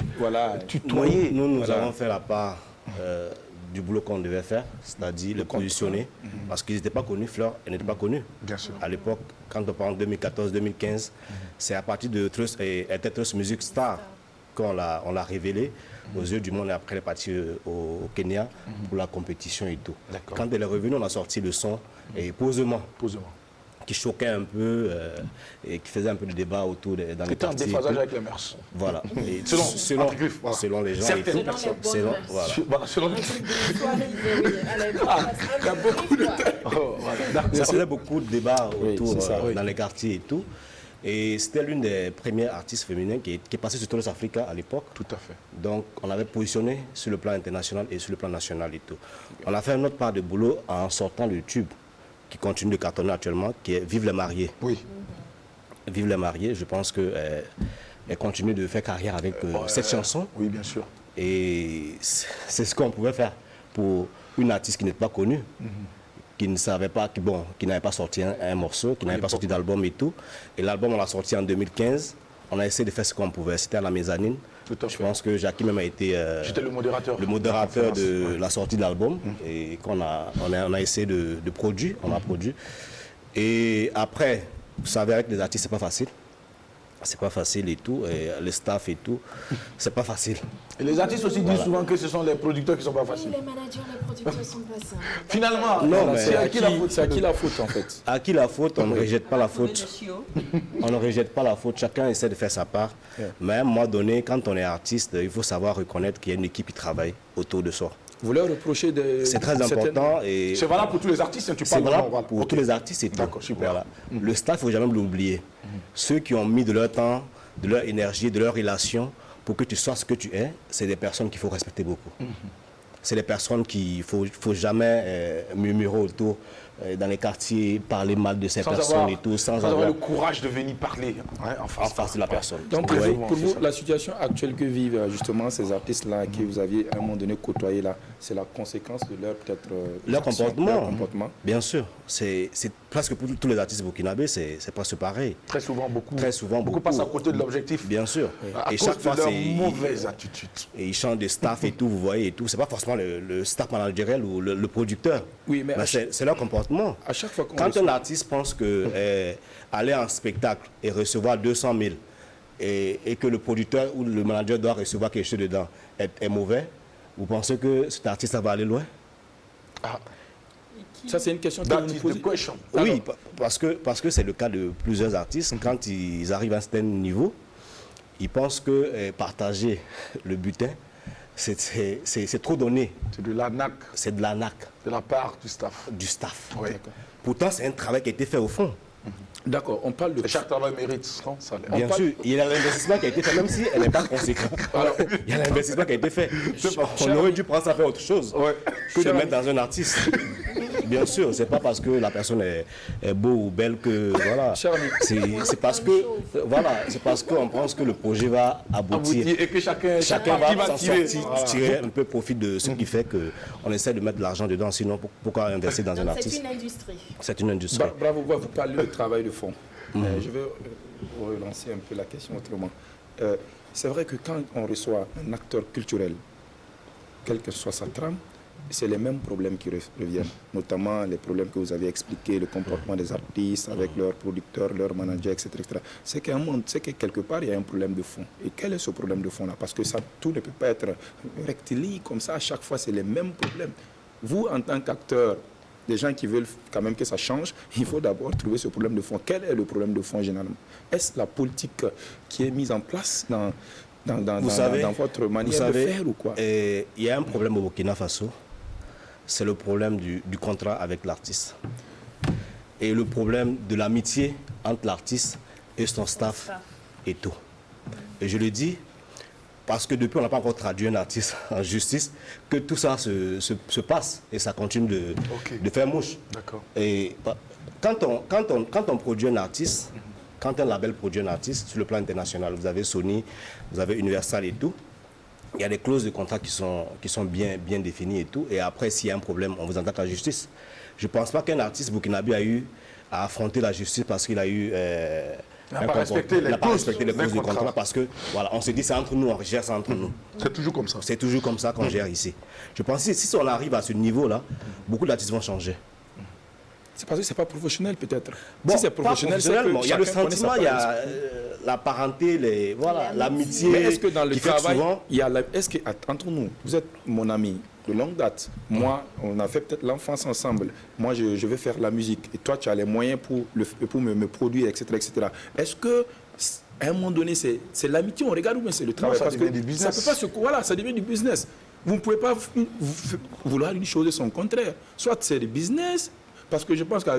tutoyer.
Nous avons fait la part du boulot qu'on devait faire, c'est-à-dire le positionner, parce qu'ils n'étaient pas connus. Fleur, elle n'était pas connue. Bien sûr. À l'époque, quand on parle de 2014-2015, c'est à partir de Trust Music Star qu'on l'a révélé aux yeux du monde, et après elle est partie au Kenya pour la compétition et tout. Quand elle est revenue, on a sorti le son et Posement. Qui choquait un peu et qui faisait un peu de débat autour dans les quartiers.
C'était un déphasage avec les mœurs.
Voilà. Et selon les gens.
Certaines personnes.
Selon ça faisait beaucoup de débats autour dans les quartiers et tout. Et c'était l'une des premières artistes féminines qui est passée sur Trust Africa à l'époque.
Tout à fait.
Donc, on l'avait positionné sur le plan international et sur le plan national et tout. On a fait une autre part de boulot en sortant le tube qui continue de cartonner actuellement, qui est Vive les mariés. Vive les mariés, je pense qu'elle continue de faire carrière avec cette chanson.
Oui, bien sûr.
Et c'est ce qu'on pouvait faire pour une artiste qui n'est pas connue. Qui ne savait pas, qui n'avait pas sorti un morceau, qui n'avait pas sorti d'album et tout. Et l'album, on l'a sorti en 2015. On a essayé de faire ce qu'on pouvait. C'était à la mezzanine. Je pense que Jackie même a été
le
modérateur de la sortie de l'album. Et qu'on a essayé de produire. On a produit. Et après, vous savez, avec les artistes, c'est pas facile. C'est pas facile et tout, et le staff et tout, c'est pas facile.
Et les artistes aussi disent souvent que ce sont les producteurs qui sont pas faciles.
Les managers, les producteurs sont pas simples.
Finalement,
c'est à qui la faute en fait?
À qui la faute? On ne rejette pas la faute. On ne rejette pas la faute, chacun essaie de faire sa part. Mais à un moment donné, quand on est artiste, il faut savoir reconnaître qu'il y a une équipe qui travaille autour de soi.
Vous leur reprochez de...
C'est très important. Et
c'est valable pour tous les artistes, tu
parles valable pour tous les artistes et tout.
D'accord, super.
Voilà. Le staff, il ne faut jamais l'oublier. Ceux qui ont mis de leur temps, de leur énergie, de leur relation pour que tu sois ce que tu es, c'est des personnes qu'il faut respecter beaucoup. C'est des personnes qu'il ne faut jamais murmurer autour dans les quartiers, parler mal de ces personnes et tout, sans avoir
le courage de venir parler en face
de la personne.
Donc pour vous, la situation actuelle que vivent justement ces artistes-là que vous aviez à un moment donné côtoyé là, c'est la conséquence de leur peut-être
leur comportement. Bien sûr, c'est presque pour tous les artistes burkinabés, c'est presque pareil.
Très souvent,
beaucoup
passent à côté de l'objectif.
Bien sûr.
Et chaque fois, c'est une mauvaise attitude.
Et ils chantent des staff et tout, vous voyez et tout. C'est pas forcément le staff managériel ou le producteur.
Oui, mais
c'est leur comportement.
À chaque fois
quand un artiste pense que aller en spectacle et recevoir 200 000 et que le producteur ou le manager doit recevoir quelque chose dedans est mauvais, vous pensez que cet artiste va aller loin?
Ça, c'est une question que vous me posez.
Oui, parce que c'est le cas de plusieurs artistes. Quand ils arrivent à un certain niveau, ils pensent que partager le butin, c'est trop donné.
C'est de l'arnaque.
C'est de l'arnaque.
De la part du staff.
Du staff.
Oui.
Pourtant, c'est un travail qui a été fait au fond.
D'accord, on parle de...
Chaque travail mérite son salaire.
Bien sûr, il y a l'investissement qui a été fait, même si elle n'est pas conséquente. Il y a l'investissement qui a été fait. On aurait dû prendre ça faire autre chose que de mettre dans un artiste. Bien sûr, c'est pas parce que la personne est beau ou belle que voilà. C'est parce que voilà, c'est parce qu'on pense que le projet va aboutir
et que chacun
va tirer un peu profit de ce qui fait que on essaie de mettre de l'argent dedans. Sinon, pourquoi investir dans un artiste?
C'est une industrie.
C'est une industrie.
Bravo, vous parlez de travail de fond. Je vais relancer un peu la question autrement. C'est vrai que quand on reçoit un acteur culturel, quelle que soit sa trame, c'est les mêmes problèmes qui reviennent, notamment les problèmes que vous avez expliqués, le comportement des artistes avec leurs producteurs, leurs managers, etc. C'est que quelque part, il y a un problème de fond. Et quel est ce problème de fond-là? Parce que ça, tout ne peut pas être rectiligne comme ça, à chaque fois, c'est les mêmes problèmes. Vous, en tant qu'acteur, des gens qui veulent quand même que ça change, il faut d'abord trouver ce problème de fond. Quel est le problème de fond, généralement? Est-ce la politique qui est mise en place dans votre manière de faire ou quoi?
Il y a un problème au Burkina Faso. C'est le problème du contrat avec l'artiste. Et le problème de l'amitié entre l'artiste et son staff et tout. Et je le dis parce que depuis, on n'a pas encore traduit un artiste en justice, que tout ça se passe et ça continue de faire mouche.
D'accord.
Et quand on produit un artiste, quand un label produit un artiste, sur le plan international, vous avez Sony, vous avez Universal et tout, il y a des clauses de contrat qui sont bien définies et tout. Et après, s'il y a un problème, on vous attaque à la justice. Je ne pense pas qu'un artiste burkinabé a eu à affronter la justice parce qu'il a eu...
Il n'a pas respecté les clauses
du contrat parce que, voilà, on se dit c'est entre nous, on gère ça entre nous.
C'est toujours comme ça.
C'est toujours comme ça qu'on gère ici. Je pense que si on arrive à ce niveau-là, beaucoup d'artistes vont changer.
C'est parce que c'est pas professionnel peut-être.
Bon,
si c'est professionnel, c'est que
il y a le sentiment, il y a la parenté, l'amitié.
Mais est-ce que dans le travail,
souvent...
est-ce que entre nous, vous êtes mon ami de longue date. Moi, on a fait peut-être l'enfance ensemble. Moi, je vais faire la musique et toi, tu as les moyens pour me produire, etc., etc. Est-ce que à un moment donné, c'est l'amitié, on regarde ou bien c'est le travail?
Non, ça
parce
devient
que
du business.
ça peut pas voilà, ça devient du business. Vous ne pouvez pas vouloir une chose et son contraire. Soit c'est du business. Parce que je pense que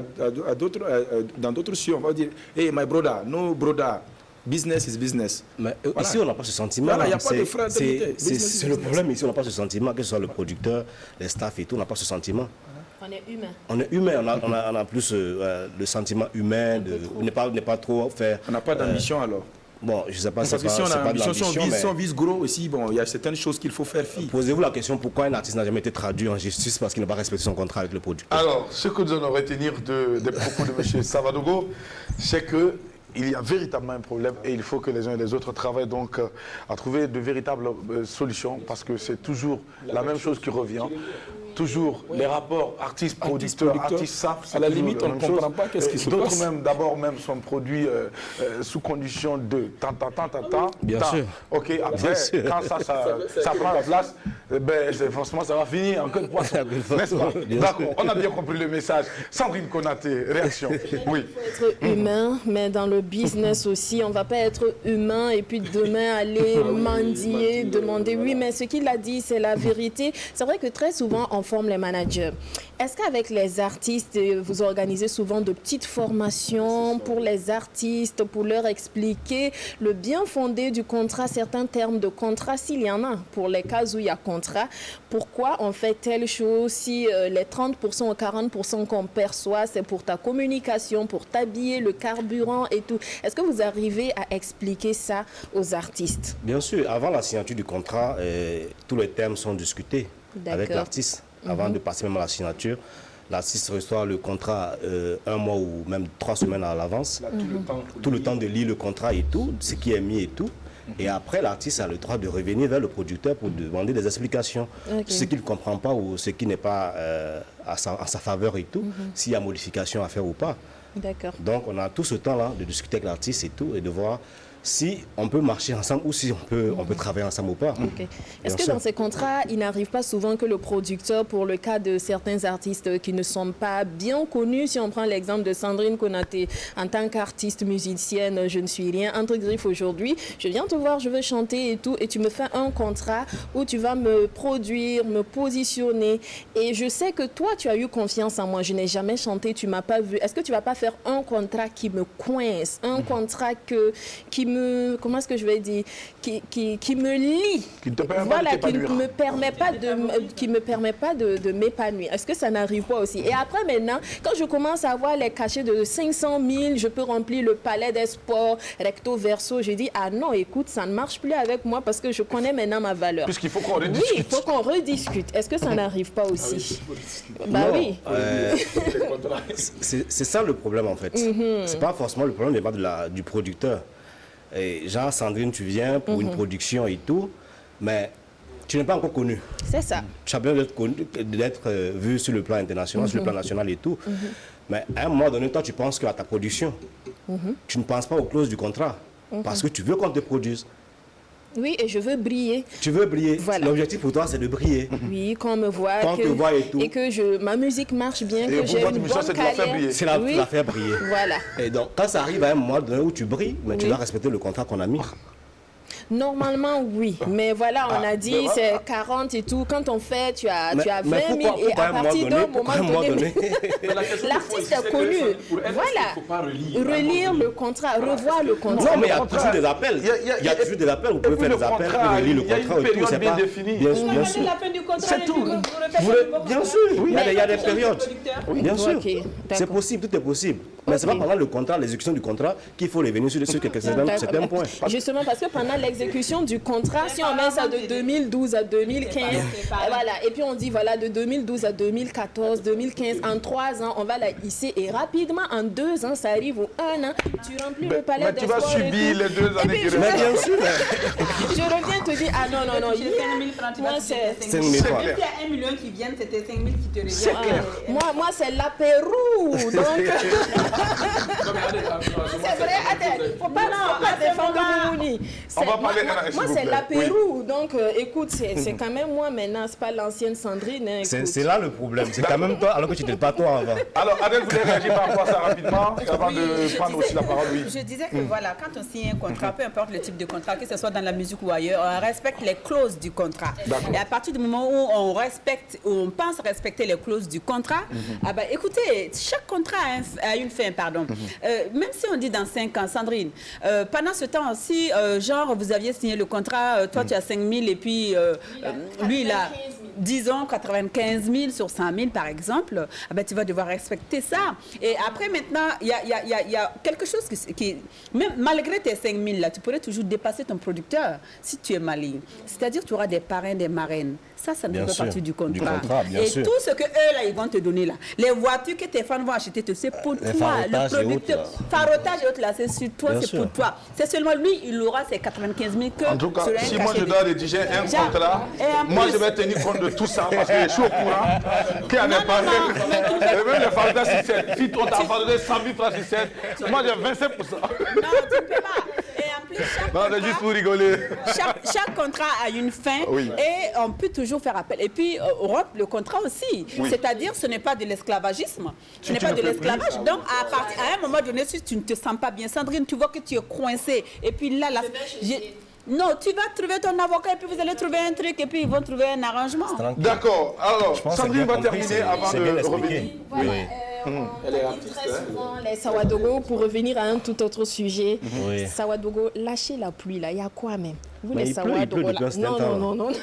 dans d'autres sujets, on va dire, hey, my brother, no brother, business is business.
Mais voilà. Ici, on n'a pas ce sentiment.
Voilà, il n'y a pas de fraternité.
C'est le problème ici, on n'a pas ce sentiment, que ce soit le producteur, les staffs et tout, on n'a pas ce sentiment.
On est humain.
On est humain, on a plus le sentiment humain, de ne pas trop faire...
On n'a pas d'ambition alors?
Bon, je ne sais pas,
parce que si on a ambition, si on vise gros aussi, bon, il y a certaines choses qu'il faut faire fi.
Posez-vous la question, pourquoi un artiste n'a jamais été traduit en justice parce qu'il n'a pas respecté son contrat avec le producteur?
Alors, ce que nous allons retenir des propos de M. Savadogo, c'est qu'il y a véritablement un problème et il faut que les uns et les autres travaillent donc à trouver de véritables solutions parce que c'est toujours la même chose qui revient. Toujours les rapports artistes-producteurs, artistes-SAF.
À la limite, on ne comprend pas qu'est-ce qui se passe.
D'autres même, d'abord même, sont produits sous condition de tant.
Bien sûr.
Ok, après, quand ça prend la place, ben, forcément, ça va finir en queue de poisson. N'est-ce pas? D'accord, on a bien compris le message. Sandrine Konaté, réaction. Oui.
Il faut être humain, mais dans le business aussi, on ne va pas être humain et puis demain aller mendier, demander. Oui, mais ce qu'il a dit, c'est la vérité. C'est vrai que très souvent, on forme les managers. Est-ce qu'avec les artistes, vous organisez souvent de petites formations pour les artistes, pour leur expliquer le bien fondé du contrat, certains termes de contrat, s'il y en a, pour les cas où il y a contrat, pourquoi on fait telle chose, si les 30% ou 40% qu'on perçoit, c'est pour ta communication, pour t'habiller, le carburant et tout. Est-ce que vous arrivez à expliquer ça aux artistes?
Bien sûr, avant la signature du contrat, tous les termes sont discutés avec l'artiste. Avant de passer même à la signature, l'artiste reçoit le contrat 1 mois ou même 3 semaines à l'avance. Tout le temps de lire le contrat et tout, ce qui est mis et tout. Et après, l'artiste a le droit de revenir vers le producteur pour demander des explications. Ce qu'il ne comprend pas ou ce qui n'est pas à sa faveur et tout, s'il y a modification à faire ou pas. Donc, on a tout ce temps-là de discuter avec l'artiste et tout et de voir si on peut marcher ensemble ou si on peut travailler ensemble ou pas.
Est-ce que dans ces contrats, il n'arrive pas souvent que le producteur, pour le cas de certains artistes qui ne sont pas bien connus, si on prend l'exemple de Sandrine Konaté, en tant qu'artiste musicienne, je ne suis rien, entre griffes aujourd'hui, je viens te voir, je veux chanter et tout, et tu me fais un contrat où tu vas me produire, me positionner, et je sais que toi, tu as eu confiance en moi, je n'ai jamais chanté, tu m'as pas vu. Est-ce que tu vas pas faire un contrat qui me coince, un contrat qui me, comment est-ce que je vais dire, qui me lie,
qui me
permet pas de m'épanouir. Est-ce que ça n'arrive pas aussi? Et après maintenant, quand je commence à avoir les cachets de 500 000, je peux remplir le palais des sports, recto verso, je dis ah non, écoute, ça ne marche plus avec moi parce que je connais maintenant ma valeur.
Puisqu'il faut qu'on rediscute.
Oui, il faut qu'on rediscute. Est-ce que ça n'arrive pas aussi? Oui.
C'est ça le problème en fait. C'est pas forcément le problème du producteur. Et genre, Sandrine, tu viens pour une production et tout, mais tu n'es pas encore connu.
C'est ça.
Tu as besoin d'être connu, d'être vu sur le plan international, sur le plan national et tout. Mais à un moment donné, toi, tu penses qu'à ta production. Tu ne penses pas aux clauses du contrat. Parce que tu veux qu'on te produise.
Oui, et je veux briller.
Tu veux briller.
Voilà.
L'objectif pour toi, c'est de briller.
Oui, qu'on me voit,
Qu'on te voit et tout.
que ma musique marche bien,
Et
que
pour
j'ai
votre
une
mission,
bonne
c'est de la faire
carrière.
briller.
C'est la faire briller.
Voilà.
Et donc, quand ça arrive à un moment donné où tu brilles, mais tu dois respecter le contrat qu'on a mis.
Normalement, oui. Mais voilà, on a dit c'est 40 et tout. Quand on fait, tu as 20 000 et à partir d'un moment donné, l'artiste est connu. Voilà. Relire le contrat, revoir le contrat.
Non, mais il y a toujours des appels. Il y a toujours des appels. Vous pouvez faire des appels pour relire le contrat et tout. C'est pas bien sûr.
la fin du contrat.
C'est tout.
Bien sûr, il y a des périodes. Bien sûr.
Ok,
C'est
d'accord.
possible, tout est possible. Mais c'est pas pendant le contrat, l'exécution du contrat, qu'il faut revenir sur certains points.
Justement, parce que pendant l'exécution du contrat, si on met ça de 2012 à 2015, voilà, et puis on dit voilà de 2012 à 2014, 2015, en 3 ans, on va la hisser et rapidement, en 2 ans, ça arrive ou 1 an, tu remplis le palais
Mais
des
tu vas
sports et
subir
tout.
les 2 années qui
puis,
Mais
restent.
bien sûr.
Je reviens te dire, ah non, non, non,
5 000 francs, tu
moi
vas
c'est...
5 000 francs.
Même s'il y a 1 million qui viennent, c'était 5 000 qui te reviennent.
C'est clair.
Moi c'est l'apéro, donc... C'est vrai, attends, faut pas défendre Moumouni.
On va parler, s'il
moi
vous
c'est
plaît.
l'apéro, donc écoute, c'est quand même moi maintenant, c'est pas l'ancienne Sandrine. Hein, écoute.
C'est là le problème. C'est quand même toi, alors que tu n'étais pas toi avant.
Alors, Adèle voulait réagir par rapport à ça rapidement, avant
Oui,
de
je
prendre
disais-
aussi la parole, oui.
Je disais que voilà, quand on signe un contrat, peu importe le type de contrat, que ce soit dans la musique ou ailleurs, on respecte les clauses du contrat. Et à partir du moment où on respecte, où on pense respecter les clauses du contrat, ah ben, écoutez, chaque contrat a une fin, pardon. Même si on dit dans 5 ans, Sandrine, pendant ce temps aussi, genre, vous aviez signé le contrat, toi tu as 5 000 et puis lui il a... Disons 95 000 sur 100 000 par exemple, ah ben, tu vas devoir respecter ça. Et après maintenant, il y a quelque chose qui même malgré tes 5 000 là, tu pourrais toujours dépasser ton producteur si tu es maligne. C'est-à-dire tu auras des parrains, des marraines. Ça ne
Bien
fait
sûr,
partie du contrat.
du contrat, bien
et
sûr.
tout ce que eux là, ils vont te donner là, les voitures que tes fans vont acheter, c'est pour
Les
toi. Le
farotages et
producteur,
autres,
farotage et autres là, c'est sur toi,
Bien
c'est
sûr.
pour toi. C'est seulement lui, il aura ses 95 000 que
En tout cas,
sur un
si moi
cachet
je
de-
dois rédiger un
Genre,
contrat,
et en
moi
plus-
je vais tenir compte de tout ça parce que je suis au courant qu'il y a des parrains. Et même les fardas, si on t'a fallu 100 000 francs, moi j'ai 25%.
Non, tu ne peux pas. Et en plus, chaque
Non, c'est juste pour rigoler.
chaque contrat a une fin
Oui.
et on peut toujours faire appel. Et puis, Europe, le contrat aussi.
Oui.
C'est-à-dire, ce n'est pas de l'esclavagisme. Ce n'est
tu
pas
ne
de
peux plus.
l'esclavage. Donc, à un moment donné, si tu ne te sens pas bien, Sandrine, tu vois que tu es coincé. Et puis là, non, tu vas trouver ton avocat et puis vous allez trouver un truc et puis ils vont trouver un arrangement.
D'accord, alors
Je pense que
Sandrine
c'est bien
va
compris,
terminer
c'est-
avant
c'est
de
bien
revenir.
expliqué.
Voilà,
Oui.
on dit très souvent les Sawadogo, pour revenir à un tout autre sujet.
Oui.
Sawadogo, lâchez la pluie là, il y a quoi même? Vous
Mais
les
il pleut
Sawadogo
depuis un
là.
certain
Non,
temps,
non, non, non.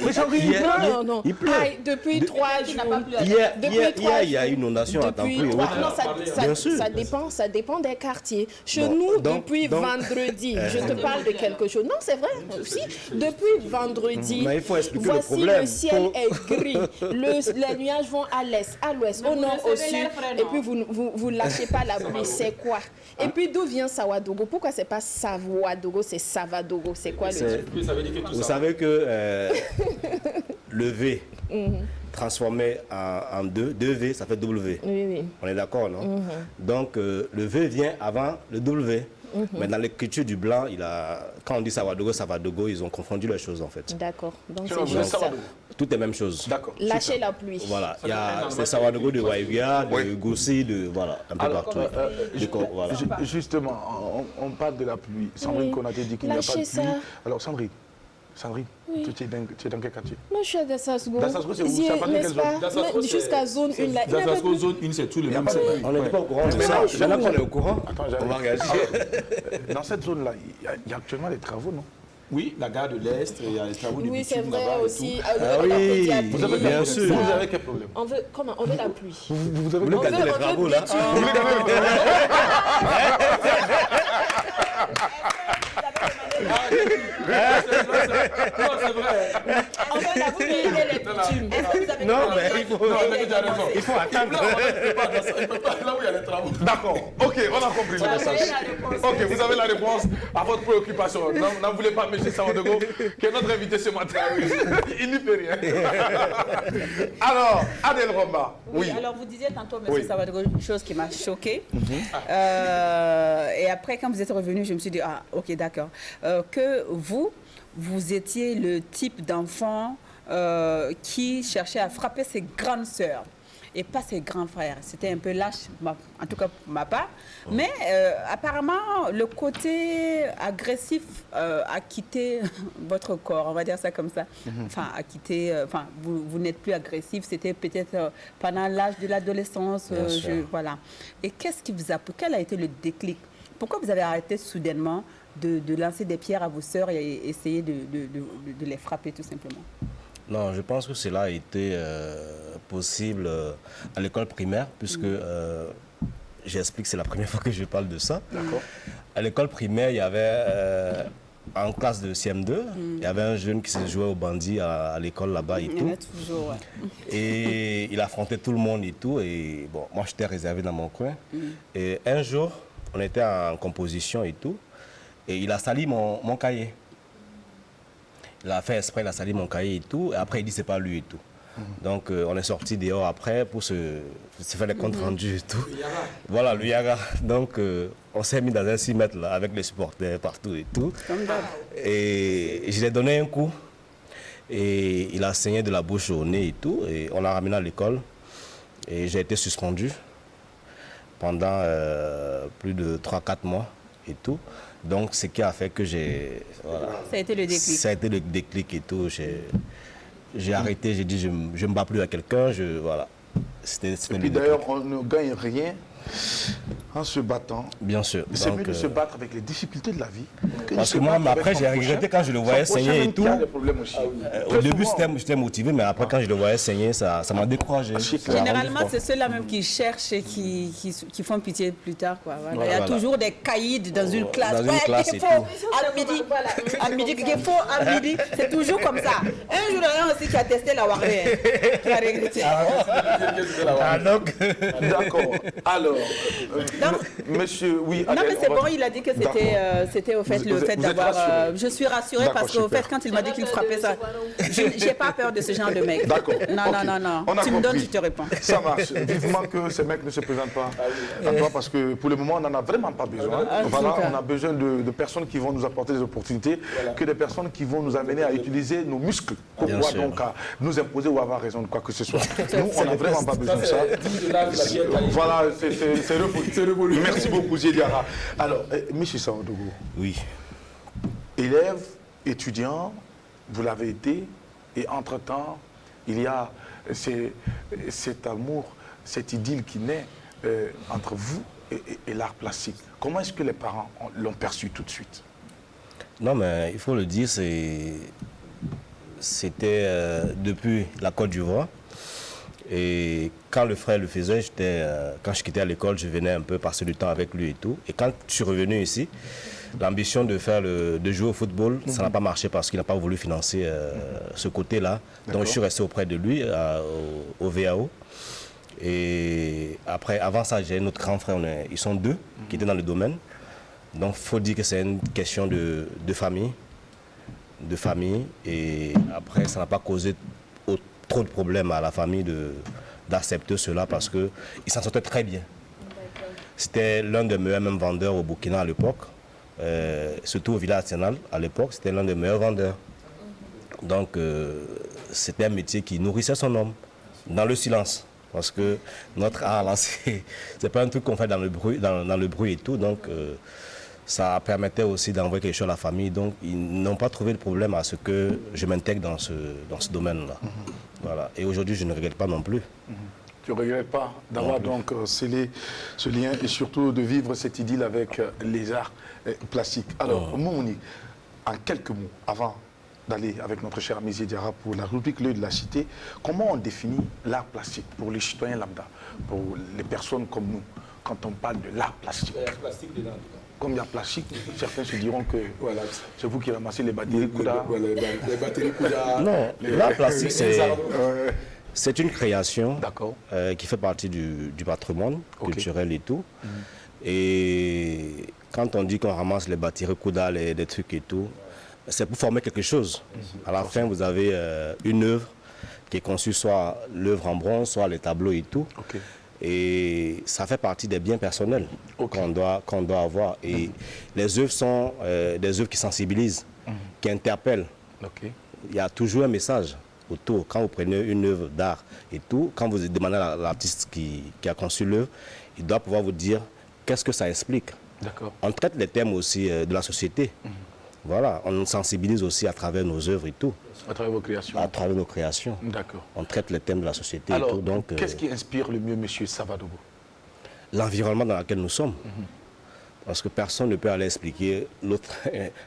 Mais Sandrine,
Non, non.
il pleut.
Aïe, depuis 3 jours.
Hier,
Depuis
il y a une inondation à
Depuis
Tampoué.
3 non,
Bien sûr.
ça dépend des quartiers. Chez
Bon,
nous,
donc-
depuis vendredi, je te parle de quelque chose. Non, c'est vrai aussi. Depuis vendredi,
Mais il faut expliquer le
voici
problème.
le ciel
Faut-
est gris. Les nuages vont à l'est, à l'ouest, au nord, au sud. Et puis vous lâchez pas la pluie. C'est quoi? Et puis d'où vient Sawadogo? Pourquoi c'est pas Savadogo, c'est Savadogo? C'est quoi le
C'est-
truc?
Vous savez que le V transformé en 2 V, ça fait W.
Oui, oui.
On est d'accord, non? Donc, le V vient avant le W. Mais dans l'écriture du blanc, quand on dit Savadogo, ils ont confondu les choses, en fait.
D'accord. Donc
Tu
c'est
vas
juste ça.
Savadogo.
Tout est même chose.
D'accord.
Lâchez la pluie.
Voilà, c'est Savadogo de Waïvia, de
Oui.
Goussi, voilà, un peu
Alors,
partout. Voilà.
justement, on parle de la pluie. Sandrine
Oui.
Konaté dit qu'il n'y a pas de
Lâchez
pluie.
ça.
Alors, Sandrine, tu es dans quel quartier?
Moi, je suis à Dassasgo.
Dassasgo, c'est où? C'est à partir de
N'est-ce
quelle zone?
pas?
Dassasgo,
Jusqu'à zone 1. Là. Il n'y a pas de
Dassasco
pluie.
zone 1, c'est tout le même.
pas de-
On n'était pas au courant de
Mais
ça.
non,
Maintenant qu'on est au courant,
Attends,
on
j'arrive.
va réagir.
Dans cette zone-là, il y a actuellement des travaux, non?
Oui, la gare de l'Est, il y a les travaux de
Oui, c'est
bitume
vrai
là-bas et
aussi.
tout.
Ah oui,
Vous avez
bien
quel
sûr.
problème? Vous avez quel problème?
On veut, comment? On veut la pluie.
Vous avez
Vous voulez
quel
gagner les travaux, là?
Vous voulez gagner
Non, c'est vrai.
Enfin, là, vous mettez les coutumes. Est-ce que vous avez
Non, mais
parlé
il faut,
de-
il faut attendre.
Il peut pas là où il y a les travaux.
D'accord, ok, on a compris le message. Ok, vous avez la réponse à votre préoccupation. N'en voulez pas, M. Sawadogo, qui est notre invité ce matin. Il n'y peut rien. Alors, Adel Romba, oui.
Alors, vous disiez tantôt, M.
Oui.
Sawadogo, une chose qui m'a choquée. Et après, quand vous êtes revenu, je me suis dit, ah, ok, d'accord. Que vous étiez le type d'enfant qui cherchait à frapper ses grandes sœurs et pas ses grands frères. C'était un peu lâche, en tout cas pour ma part. Mais apparemment, le côté agressif a quitté votre corps, on va dire ça comme ça. Enfin, a quitté, vous n'êtes plus agressif, c'était peut-être pendant l'âge de l'adolescence.
Bien sûr.
Voilà. Et qu'est-ce qui vous a... Quel a été le déclic? Pourquoi vous avez arrêté soudainement de lancer des pierres à vos sœurs et essayer de les frapper tout simplement?
Non, je pense que cela a été possible à l'école primaire, puisque j'explique, c'est la première fois que je parle de ça.
D'accord.
À l'école primaire, il y avait, en classe de CM2, il y avait un jeune qui se jouait au bandit à l'école là-bas et
Il y en
tout.
a toujours, ouais.
Et il affrontait tout le monde et tout. Et bon, moi, j'étais réservé dans mon coin. Et un jour, on était en composition et tout. Et il a sali mon cahier. Il a fait exprès, il a sali mon cahier et tout. Et après, il dit c'est pas lui et tout. Donc, on est sorti dehors après pour se faire les comptes rendus et tout. Voilà, le Yaga. Donc, on s'est mis dans un 6 mètres là, avec les supporters partout et tout.
Comme d'hab.
Et je lui ai donné un coup. Et il a saigné de la bouche au nez et tout. Et on l'a ramené à l'école. Et j'ai été suspendu pendant plus de 3-4 mois et tout. Donc, ce qui a fait que j'ai... Voilà.
Ça a été le déclic.
Ça a été le déclic et tout. J'ai arrêté, j'ai dit je ne me bats plus à quelqu'un. Voilà. C'était
Et
le
puis
déclic.
d'ailleurs, on ne gagne rien en se battant.
Bien sûr.
C'est
Donc,
mieux de se battre avec les difficultés de la vie. de
parce
se
que moi,
battre avec
après,
son
j'ai
prochain.
regretté quand je le voyais
Son prochain
saigner et
même qui
tout.
a des problèmes aussi.
Au
Très
début,
souvent.
j'étais motivé, mais après, quand je le voyais saigner, ça m'a découragé.
c'est
Ça m'a rendu
Généralement,
fort.
c'est ceux-là même qui cherchent et qui font pitié plus tard, quoi. Voilà. Il y a
Voilà.
toujours des caïds dans une classe.
Dans une classe
qu'il
et
faut à midi, à midi, qu'il faut à midi. C'est toujours comme ça. Un jour, il y en a aussi qui a testé la warrior. Qui a regretté.
Ah, donc,
D'accord. Alors, monsieur, oui.
Non,
Adèle,
mais c'est
on va-
bon, il a dit que
D'accord.
c'était au fait
Vous-
le
vous
fait
êtes
d'avoir.
rassuré.
Je suis rassurée
D'accord,
parce qu'au
super.
fait, quand il m'a dit qu'il frappait ça, j'ai pas peur de ce genre de mec.
D'accord.
Non,
Ok.
non, non, non.
On a
Tu me donnes,
compris.
je te réponds.
Ça marche. Vivement que ces mecs ne se présentent pas à toi parce que pour le moment, on n'en a vraiment pas besoin. Voilà,
super.
on a besoin de personnes qui vont nous apporter des opportunités, que des personnes qui vont nous amener à utiliser nos muscles pour
Bien
pouvoir
sûr.
donc à nous imposer ou avoir raison de quoi que ce soit. Nous, on n'a vraiment pas besoin de ça. Voilà, c'est révolu. Merci beaucoup, Zéliara. Alors, M. Sawadogo,
oui.
élève, étudiant, vous l'avez été, et entre-temps, il y a cet amour, cette idylle qui naît entre vous et l'art plastique. Comment est-ce que les parents l'ont perçu tout de suite?
Non, mais il faut le dire, c'était depuis la Côte d'Ivoire. Et quand le frère le faisait, quand je quittais à l'école, je venais un peu passer du temps avec lui et tout. Et quand je suis revenu ici, l'ambition de jouer au football, ça n'a pas marché parce qu'il n'a pas voulu financer ce côté-là. Donc je suis resté auprès de lui au VAO. Et après, avant ça, j'ai un autre grand frère, ils sont deux qui étaient dans le domaine. Donc il faut dire que c'est une question de famille. Et après, ça n'a pas causé trop de problèmes à la famille d'accepter cela parce qu'ils s'en sortaient très bien. C'était l'un des meilleurs même vendeurs au Burkina à l'époque, surtout au village national à l'époque, c'était l'un des meilleurs vendeurs. Donc c'était un métier qui nourrissait son homme, dans le silence. Parce que notre art, là, c'est pas un truc qu'on fait dans le bruit et tout. Donc ça permettait aussi d'envoyer quelque chose à la famille. Donc ils n'ont pas trouvé de problème à ce que je m'intègre dans ce domaine-là. Voilà. Et aujourd'hui, je ne regrette pas non plus.
Tu ne regrettes pas d'avoir donc scellé ce lien et surtout de vivre cette idylle avec les arts plastiques. Alors, Moumouni, en quelques mots, avant d'aller avec notre cher ami Diarra pour la rubrique L'œil de la cité, comment on définit l'art plastique pour les citoyens lambda, pour les personnes comme nous, quand on parle de l'art plastique?
Plastique dedans, en tout cas.
comme il y a plastique, certains se diront que
Voilà.
c'est vous qui ramassez les batteries Kouda.
Les batteries Kouda.
Non, la plastique, c'est une création qui fait partie du patrimoine culturel et tout. Et quand on dit qu'on ramasse les batteries Kouda, les trucs et tout, c'est pour former quelque chose. À la fin, vous avez une œuvre qui est conçue, soit l'œuvre en bronze, soit les tableaux et tout. Et ça fait partie des biens personnels qu'on doit avoir. Et les œuvres sont des œuvres qui sensibilisent, qui interpellent. Il y a toujours un message autour. Quand vous prenez une œuvre d'art et tout, quand vous demandez à l'artiste qui a conçu l'œuvre, il doit pouvoir vous dire qu'est-ce que ça explique. On traite les thèmes aussi de la société. Voilà, on nous sensibilise aussi à travers nos œuvres et tout.
À travers vos créations.
À travers nos créations.
D'accord.
On traite les thèmes de la société
Alors,
et tout. Donc,
qu'est-ce qui inspire le mieux M. Savadogo?
L'environnement dans lequel nous sommes. Parce que personne ne peut aller expliquer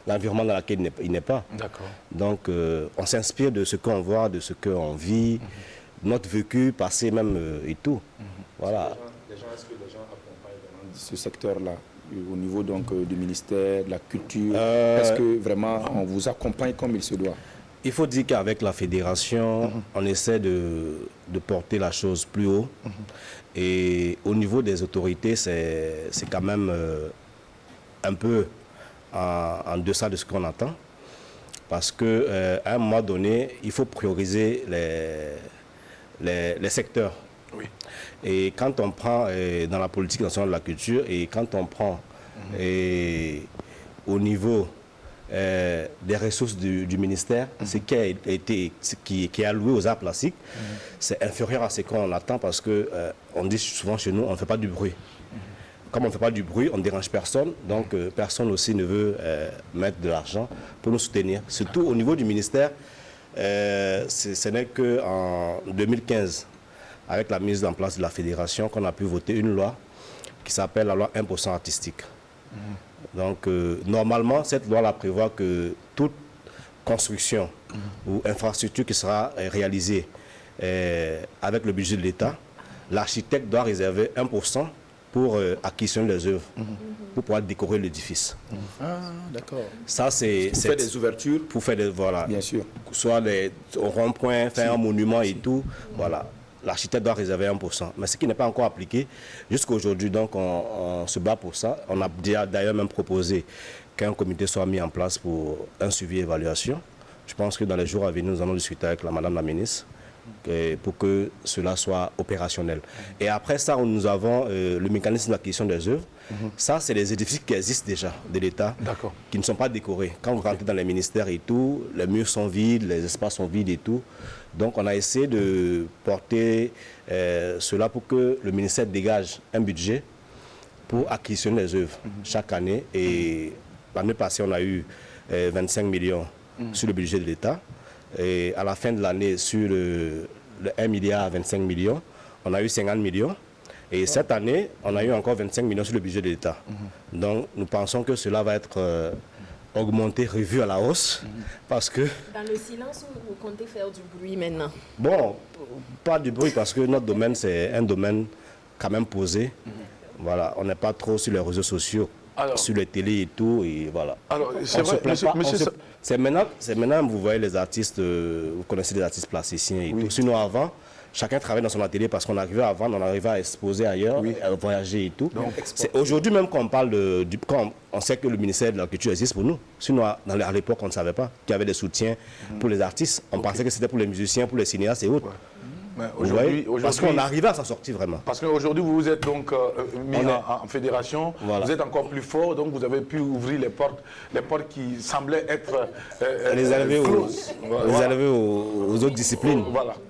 l'environnement dans lequel il n'est pas.
D'accord.
Donc, on s'inspire de ce qu'on voit, de ce qu'on vit, notre vécu, passé même et tout. Voilà.
Est-ce que les gens accompagnent dans ce secteur-là au niveau donc du ministère de la Culture? Est-ce que vraiment on vous accompagne comme il se doit?
Il faut dire qu'avec la fédération, on essaie de porter la chose plus haut. Et au niveau des autorités, c'est quand même un peu en deçà de ce qu'on attend. Parce qu'à un moment donné, il faut prioriser les secteurs. Et quand on prend dans la politique nationale de la culture, et quand on prend au niveau des ressources du ministère, ce qui est alloué aux arts plastiques, c'est inférieur à ce qu'on attend parce que on dit souvent chez nous, on ne fait pas du bruit. Comme on ne fait pas du bruit, on ne dérange personne, donc personne aussi ne veut mettre de l'argent pour nous soutenir. Surtout au niveau du ministère, ce n'est qu'en 2015, avec la mise en place de la fédération, qu'on a pu voter une loi qui s'appelle la loi 1% artistique. Donc, normalement, cette loi-là prévoit que toute construction ou infrastructure qui sera réalisée avec le budget de l'État, l'architecte doit réserver 1% pour acquisitionner les œuvres, pour pouvoir décorer l'édifice.
Ah, d'accord.
Ça, c'est...
Pour faire des ouvertures.
Pour faire des... Voilà.
Bien sûr.
Soit au rond-point, faire un monument et tout, voilà. L'architecte doit réserver 1%. Mais ce qui n'est pas encore appliqué, jusqu'à aujourd'hui, donc on se bat pour ça. On a d'ailleurs même proposé qu'un comité soit mis en place pour un suivi et évaluation. Je pense que dans les jours à venir, nous allons discuter avec Madame la ministre pour que cela soit opérationnel. Et après ça, nous avons le mécanisme d'acquisition des œuvres. Ça, c'est les édifices qui existent déjà de l'État, qui ne sont pas décorés. Quand vous rentrez dans les ministères et tout, les murs sont vides, les espaces sont vides et tout. Donc, on a essayé de porter cela pour que le ministère dégage un budget pour acquisitionner les œuvres chaque année. Et l'année passée, on a eu 25 millions sur le budget de l'État. Et à la fin de l'année, sur le 1 milliard 25 millions, on a eu 50 millions. Et cette année, on a eu encore 25 millions sur le budget de l'État. Donc, nous pensons que cela va être augmenté, revu à la hausse, parce que...
Dans le silence, vous comptez faire du bruit maintenant?
Bon, pas du bruit, parce que notre domaine, c'est un domaine quand même posé. Voilà, on n'est pas trop sur les réseaux sociaux, sur les télés et tout, et voilà.
Alors, c'est vrai,
c'est maintenant, vous voyez les artistes, vous connaissez les artistes plasticiens et tout. Sinon, avant, chacun travaillait dans son atelier parce qu'on arrivait à vendre, on arrivait à exposer ailleurs, à voyager et tout. C'est aujourd'hui même qu'on parle quand on sait que le ministère de la Culture existe pour nous. Sinon, à l'époque, on ne savait pas qu'il y avait des soutiens pour les artistes. On pensait que c'était pour les musiciens, pour les cinéastes et autres. Parce qu'on arrivait à s'en sortir vraiment.
Parce qu'aujourd'hui, vous êtes donc mis en fédération, vous êtes encore plus fort, donc vous avez pu ouvrir les portes qui semblaient être
réservées aux autres disciplines.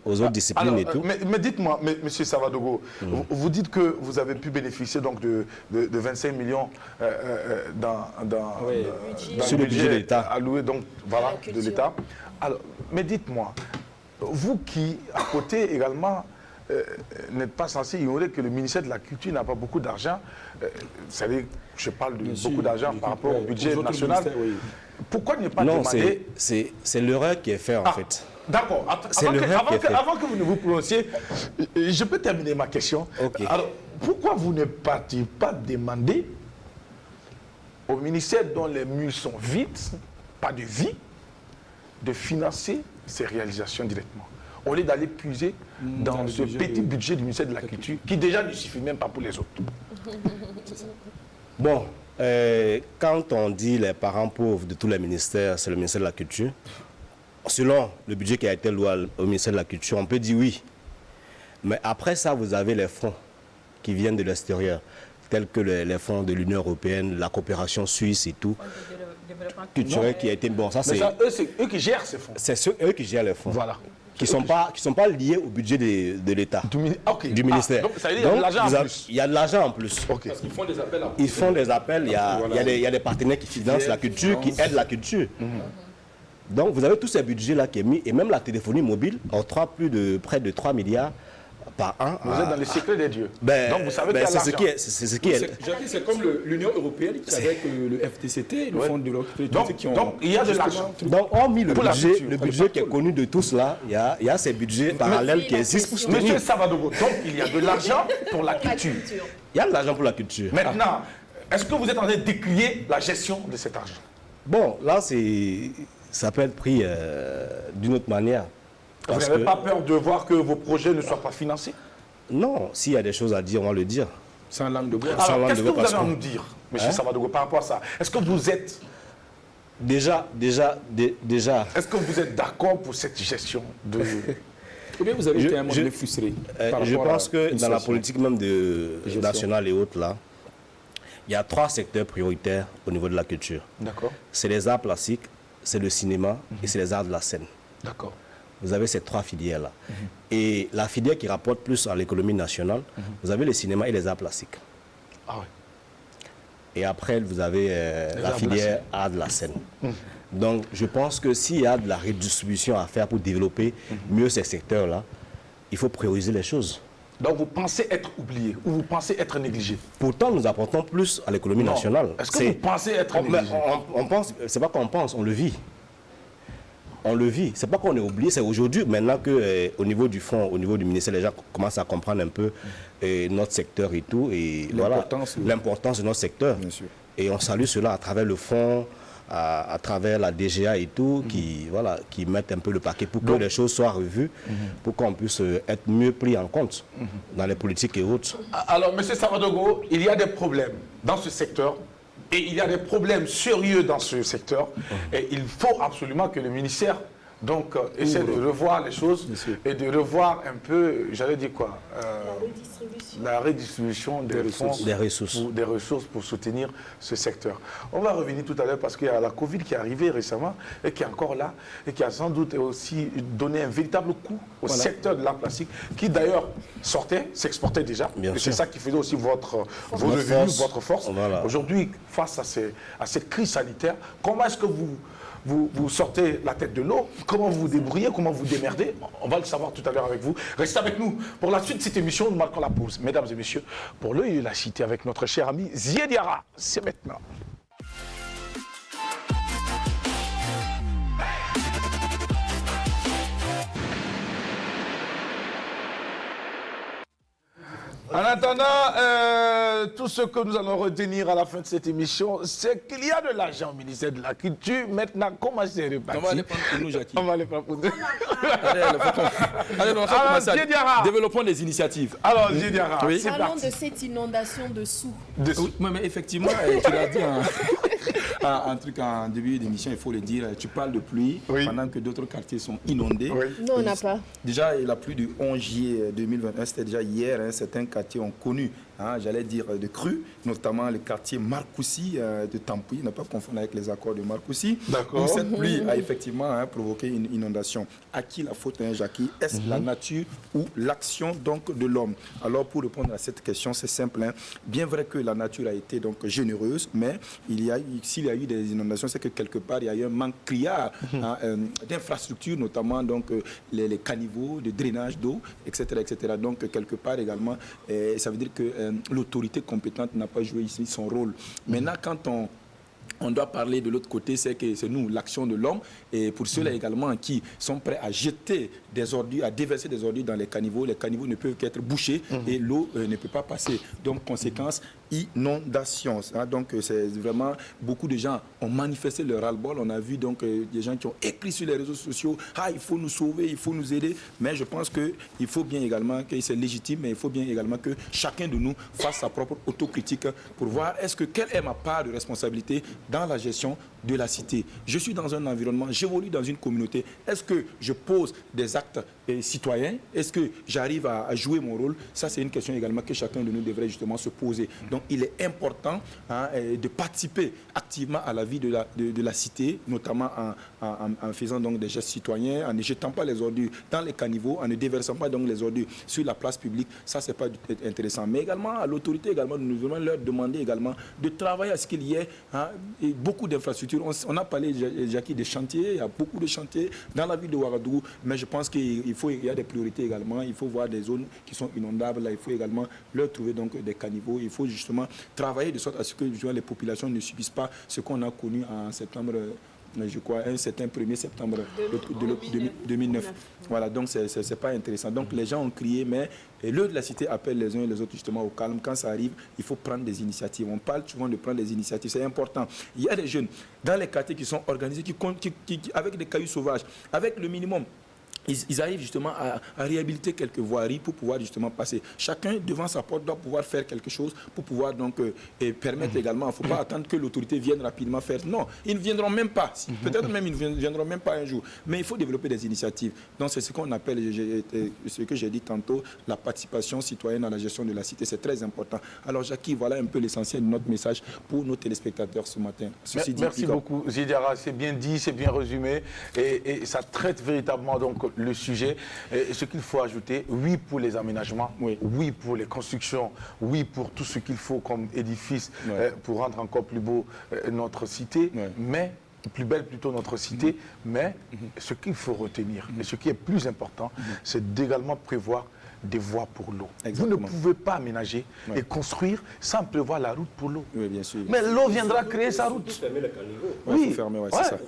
Aux autres disciplines.
Alors,
et tout.
Mais dites-moi, M. Savadogo, vous dites que vous avez pu bénéficier donc de 25 millions
sur le budget de l'État
alloué donc, de l'État. Alors, mais dites-moi, vous qui, à côté également, n'êtes pas censé ignorer que le ministère de la Culture n'a pas beaucoup d'argent. C'est-à-dire, je parle de beaucoup d'argent par rapport au budget national. Pourquoi ne pas demander...
c'est l'erreur qui est faite en fait.
D'accord. Avant que vous ne vous prononciez, je peux terminer ma question. Alors, pourquoi vous ne partez pas demander au ministère dont les murs sont vides, pas de vie, de financer ces réalisations directement. Au lieu d'aller puiser dans ce petit budget du ministère de la Culture, qui déjà ne suffit même pas pour les autres.
Bon, quand on dit les parents pauvres de tous les ministères, c'est le ministère de la Culture. Selon le budget qui a été loué au ministère de la Culture, on peut dire oui. Mais après ça, vous avez les fonds qui viennent de l'extérieur, tels que les fonds de l'Union européenne, la coopération suisse et tout. Culturel qui a été bon. Ça,
c'est eux qui gèrent ces fonds.
C'est eux qui gèrent les fonds.
Voilà.
Qui sont pas liés au budget de l'État, du ministère.
Donc, ça veut dire qu'il y a de l'argent en plus.
Il y a de l'argent en plus.
Okay.
Parce qu'ils font des appels.
Ils font des appels, il y a des partenaires qui financent la culture, qui aident la culture. Donc vous avez tous ces budgets-là qui est mis, et même la téléphonie mobile octroie près de 3 milliards par an.
Vous êtes dans les secrets des dieux. Donc vous savez qu'il y a l'argent.
C'est ce qui est.
C'est comme l'Union européenne avec le FTCT, le Fonds de l'Europe qui ont...
Donc il y a de l'argent.
Donc hormis le budget qui est connu de tous là, il y a ces budgets parallèles qui existent pour soutenir.
Monsieur Savadogo, donc il y a de l'argent pour la culture.
Il y a de l'argent pour la culture.
Maintenant, est-ce que vous êtes en train de décrier la gestion de cet argent?
Bon, là ça peut être pris d'une autre manière.
Vous n'avez pas peur de voir que vos projets ne soient pas financés?
Non, s'il y a des choses à dire, on va le dire.
Sans langue de bois.
Alors, qu'est-ce que vous avez à nous dire, M. Savadogo, par rapport à ça? Est-ce que vous êtes...
Déjà.
Est-ce que vous êtes d'accord pour cette gestion de...
Ou bien vous avez été un moment frustré?
Je pense que dans la politique même nationale et autres, là, il y a 3 secteurs prioritaires au niveau de la culture.
D'accord.
C'est les arts plastiques, c'est le cinéma et c'est les arts de la scène.
D'accord.
Vous avez ces 3 filières-là. Et la filière qui rapporte plus à l'économie nationale, vous avez le cinéma et les arts plastiques.
Ah oui.
Et après, vous avez la filière arts de la scène. Donc, je pense que s'il y a de la redistribution à faire pour développer mieux ces secteurs-là, il faut prioriser les choses.
Donc, vous pensez être oublié ou vous pensez être négligé?
Pourtant, nous apportons plus à l'économie nationale.
Est-ce que vous pensez être négligé?
On pense, c'est pas qu'on pense, on le vit. On le vit. C'est pas qu'on est oublié, c'est aujourd'hui, maintenant qu'au niveau du fonds, au niveau du ministère, les gens commencent à comprendre un peu notre secteur et tout, et l'importance de notre secteur.
Bien sûr.
Et on salue cela à travers le fonds, à travers la DGA et tout, qui mettent un peu le paquet pour que les choses soient revues, pour qu'on puisse être mieux pris en compte dans les politiques et autres.
Alors, M. Savadogo, il y a des problèmes dans ce secteur. Et il y a des problèmes sérieux dans ce secteur. Et il faut absolument que le ministère donc, essaie de revoir les choses et de revoir un peu, j'allais dire quoi, la redistribution des fonds, des ressources pour soutenir ce secteur. On va revenir tout à l'heure parce qu'il y a la Covid qui est arrivée récemment et qui est encore là et qui a sans doute aussi donné un véritable coup au secteur de l'art plastique qui d'ailleurs s'exportait déjà. Et c'est ça qui faisait aussi vos revenus, votre force. Voilà. Aujourd'hui, face à cette crise sanitaire, comment est-ce que vous sortez la tête de l'eau? Comment vous vous débrouillez? Comment vous démerdez? On va le savoir tout à l'heure avec vous. Restez avec nous. Pour la suite de cette émission, nous marquons la pause. Mesdames et messieurs, pour l'œil et la cité avec notre cher ami Zié Diarra. C'est maintenant. En attendant, tout ce que nous allons retenir à la fin de cette émission, c'est qu'il y a de l'argent au ministère de la Culture. Maintenant, comment c'est réparti?
On va les prendre pour nous, Jackie.
On va les prendre pour nous.
Allez, on va commencer à développer des initiatives.
Alors, Zié Diarra,
c'est parti. Parlons de cette inondation de sous.
Oui, mais effectivement, tu l'as dit un truc en début d'émission, il faut le dire, tu parles de pluie pendant que d'autres quartiers sont inondés.
Non, on n'a pas.
Déjà, la pluie du 11 juillet 2021, c'était déjà hier, certains quartiers ont connu, j'allais dire, de crues, notamment le quartier Marcoussis de Tampuy, ne pas confondre avec les accords de Marcoussis, où cette pluie a effectivement provoqué une inondation. À qui la faute, Jackie? Est-ce la nature ou l'action donc de l'homme? Alors, pour répondre à cette question, c'est simple. Bien vrai que la nature a été donc généreuse, mais s'il y a eu des inondations, c'est que quelque part, il y a eu un manque criard d'infrastructures, notamment donc, les caniveaux, de drainage d'eau, etc., etc. Donc, quelque part également, ça veut dire que l'autorité compétente n'a pas joué ici son rôle. Maintenant, quand on doit parler de l'autre côté, c'est que c'est nous, l'action de l'homme. Et pour ceux-là également qui sont prêts à jeter des ordures, à déverser des ordures dans les caniveaux ne peuvent qu'être bouchés et l'eau ne peut pas passer. Donc, conséquence, inondation. Hein, donc, c'est vraiment, beaucoup de gens ont manifesté leur ras-le-bol. On a vu donc des gens qui ont écrit sur les réseaux sociaux, il faut nous sauver, il faut nous aider. Mais je pense qu'il faut bien également, que c'est légitime, mais il faut bien également que chacun de nous fasse sa propre autocritique pour voir quelle est ma part de responsabilité dans la gestion de la cité. Je suis dans un environnement, j'évolue dans une communauté. Est-ce que je pose des actes citoyens? Est-ce que j'arrive à jouer mon rôle? Ça, c'est une question également que chacun de nous devrait justement se poser. Donc, il est important de participer activement à la vie de la cité, notamment en faisant donc des gestes citoyens, en ne jetant pas les ordures dans les caniveaux, en ne déversant pas donc les ordures sur la place publique. Ça, c'est pas intéressant. Mais également, à l'autorité, également, nous devons leur demander également de travailler à ce qu'il y ait beaucoup d'infrastructures. On a parlé, Jackie, des chantiers. Il y a beaucoup de chantiers dans la ville de Ouagadougou, mais je pense qu'il y a des priorités également. Il faut voir des zones qui sont inondables. Là, il faut également leur trouver donc des caniveaux. Il faut justement travailler de sorte à ce que les populations ne subissent pas ce qu'on a connu en septembre. Je crois, un certain 1er septembre 2009. Voilà, donc c'est pas intéressant. Donc les gens ont crié, mais l'heure de la cité appelle les uns et les autres justement au calme. Quand ça arrive, il faut prendre des initiatives. On parle souvent de prendre des initiatives, c'est important. Il y a des jeunes dans les quartiers qui sont organisés, qui avec des cailloux sauvages, avec le minimum. Ils arrivent justement à réhabiliter quelques voiries pour pouvoir justement passer. Chacun devant sa porte doit pouvoir faire quelque chose pour pouvoir donc permettre également. Il ne faut pas attendre que l'autorité vienne rapidement faire. Non, ils ne viendront même pas. Peut-être même ils ne viendront même pas un jour. Mais il faut développer des initiatives. Donc c'est ce qu'on appelle, ce que j'ai dit tantôt, la participation citoyenne à la gestion de la cité. C'est très important. Alors Jackie, voilà un peu l'essentiel de notre message pour nos téléspectateurs ce matin.
Merci beaucoup Zidiara, c'est bien dit, c'est bien résumé et ça traite véritablement donc le sujet. Et ce qu'il faut ajouter, oui pour les aménagements, oui pour les constructions, oui pour tout ce qu'il faut comme édifice pour rendre encore plus beau notre cité, mais plus belle plutôt notre cité, mais ce qu'il faut retenir, et ce qui est plus important, c'est d'également prévoir des voies pour l'eau. Vous ne pouvez pas aménager et construire sans prévoir la route pour l'eau.
Oui, bien sûr.
Mais l'eau viendra créer sa route.
Fermer le caniveau.
Oui, il faut fermer, c'est ça.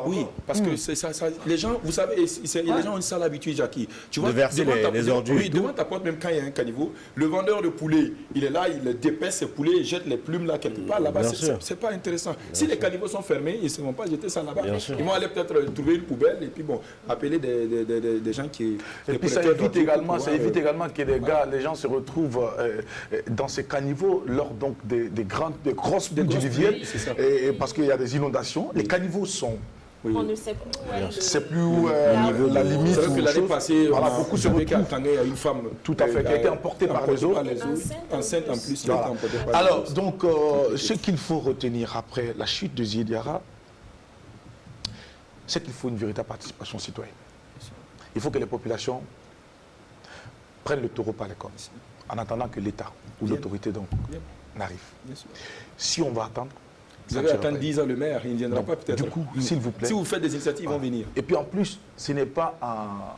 Oui,
parce que c'est ça, les gens, vous savez, les gens ont ça l'habitude, Jackie. Tu vois,
de verser les ordures.
Oui, devant ta porte, même quand il y a un caniveau, le vendeur de poulet, il est là, il dépaisse ses poulets, il jette les plumes là quelque part. Là-bas, c'est pas intéressant. Si les caniveaux sont fermés, ils ne vont pas jeter ça là-bas. Ils vont aller peut-être trouver une poubelle et puis bon, appeler des gens qui...
Et puis ça évite également que les gens se retrouvent dans ces caniveaux lors donc des grosses pluies diluviennes, parce qu'il y a des inondations. Les caniveaux sont...
On ne sait plus où est
c'est plus la limite.
C'est vrai que l'année passée,
voilà, beaucoup se retrouvent.
Il y a une femme
tout à fait, qui a été emportée par les eaux.
Enceinte en plus.
Voilà. Alors, donc, ce qu'il faut retenir après la chute de Zidiara, c'est qu'il faut une véritable participation citoyenne. Il faut que les populations prennent le taureau par les cornes, en attendant que l'État ou l'autorité donc n'arrive. Si on va attendre,
vous allez attendre 10 ans le maire, il ne viendra pas peut-être.
Du coup, s'il vous plaît.
Si vous faites des initiatives, ils vont venir.
Et puis en plus, ce n'est pas en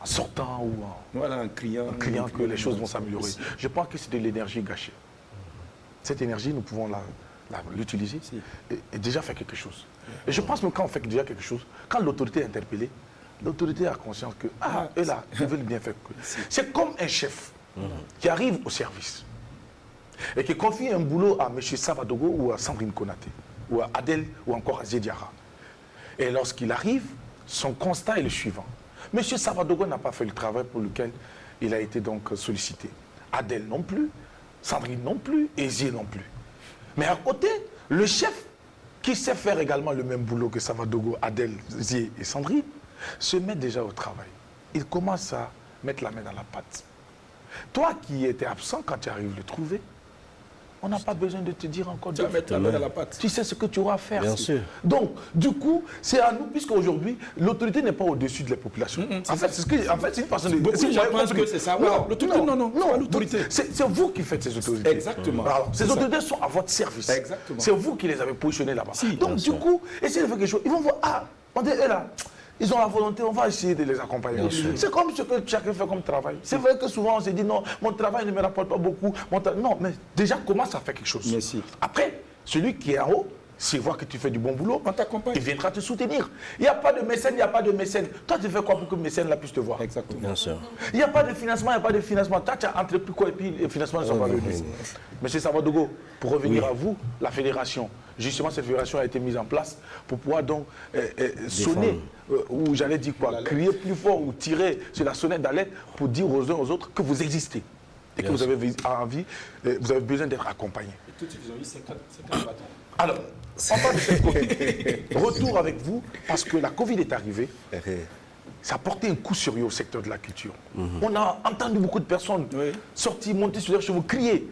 sortant ou
en criant
que les choses vont s'améliorer. Je pense que c'est de l'énergie gâchée. Cette énergie, nous pouvons l'utiliser et déjà faire quelque chose. Et je pense que quand on fait déjà quelque chose, quand l'autorité est interpellée, l'autorité a conscience que, eux là, ils veulent bien faire. C'est comme un chef qui arrive au service et qui confie un boulot à M. Savadogo ou à Sandrine Konaté, ou à Adel ou encore à Zidiara. Et lorsqu'il arrive, son constat est le suivant. M. Savadogo n'a pas fait le travail pour lequel il a été donc sollicité. Adel non plus, Sandrine non plus, et Zé non plus. Mais à côté, le chef, qui sait faire également le même boulot que Savadogo, Adel, Zé et Sandrine, se met déjà au travail. Il commence à mettre la main dans la pâte. Toi qui étais absent quand tu arrives le trouver, on n'a pas besoin de te dire encore
tu vas mettre la main dans la pâte.
Tu sais ce que tu auras à faire.
Bien sûr.
Donc, du coup, c'est à nous, puisqu'aujourd'hui, l'autorité n'est pas au-dessus de la population. En fait, c'est une façon de...
Beaucoup de gens pensent que c'est ça. Non, l'autorité.
C'est vous qui faites ces autorités.
Exactement.
Alors, ces autorités sont à votre service.
Exactement.
C'est vous qui les avez positionnés là-bas. Donc, du coup, essayez de faire quelque chose. Ils vont voir, on est là. Ils ont la volonté, on va essayer de les accompagner. C'est comme ce que chacun fait comme travail. C'est vrai que souvent on se dit non, mon travail ne me rapporte pas beaucoup. Non, mais déjà commence à faire quelque chose.
Merci.
Après, celui qui est en haut, s'il voit que tu fais du bon boulot,
On t'accompagne.
il viendra te soutenir. Il n'y a pas de mécène, il n'y a pas de mécène. Toi, tu fais quoi pour que le mécène là puisse te voir?
Exactement.
Bien sûr.
Il n'y a pas de financement, il n'y a pas de financement. Toi, tu as entrepris quoi et puis les financements ne sont pas venus. Monsieur Savadogo, pour revenir à vous, la fédération, justement, cette fédération a été mise en place pour pouvoir donc sonner, ou j'allais dire quoi, crier plus fort ou tirer sur la sonnette d'alerte pour dire aux uns aux autres que vous existez et que vous avez envie, vous avez besoin d'être accompagné.
Et tout de suite, ils ont eu 50 bâtons.
Alors, on parle de cette Covid. Retour avec vous, parce que la Covid est arrivée. Ça a porté un coup sérieux au secteur de la culture. On a entendu beaucoup de personnes sortir, monter sur leurs chevaux, crier.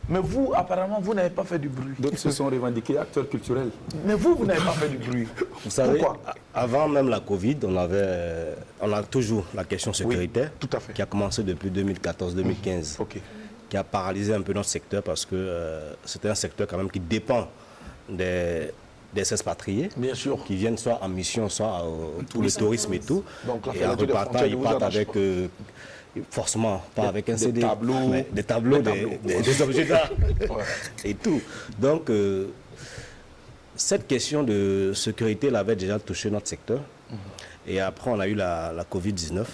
Mais vous, apparemment, vous n'avez pas fait du bruit.
D'autres se sont revendiqués acteurs culturels.
Mais vous n'avez pas fait du bruit.
Vous savez,
Pourquoi?
avant même la Covid, on a toujours la question sécuritaire
tout à fait.
qui a commencé depuis 2014-2015,
Ok.
qui a paralysé un peu notre secteur parce que c'était un secteur quand même qui dépend des expatriés
Bien sûr.
qui viennent soit en mission, soit pour le tourisme et tout.
Donc, la
et en
fermeture des
repartant,
frontières
ils
ne vous
partent
arrange
avec, forcément, pas avec un CD,
tableaux.
mais des tableaux, des objets d'art et tout. Donc, cette question de sécurité elle avait déjà touché notre secteur. Et après, on a eu la Covid-19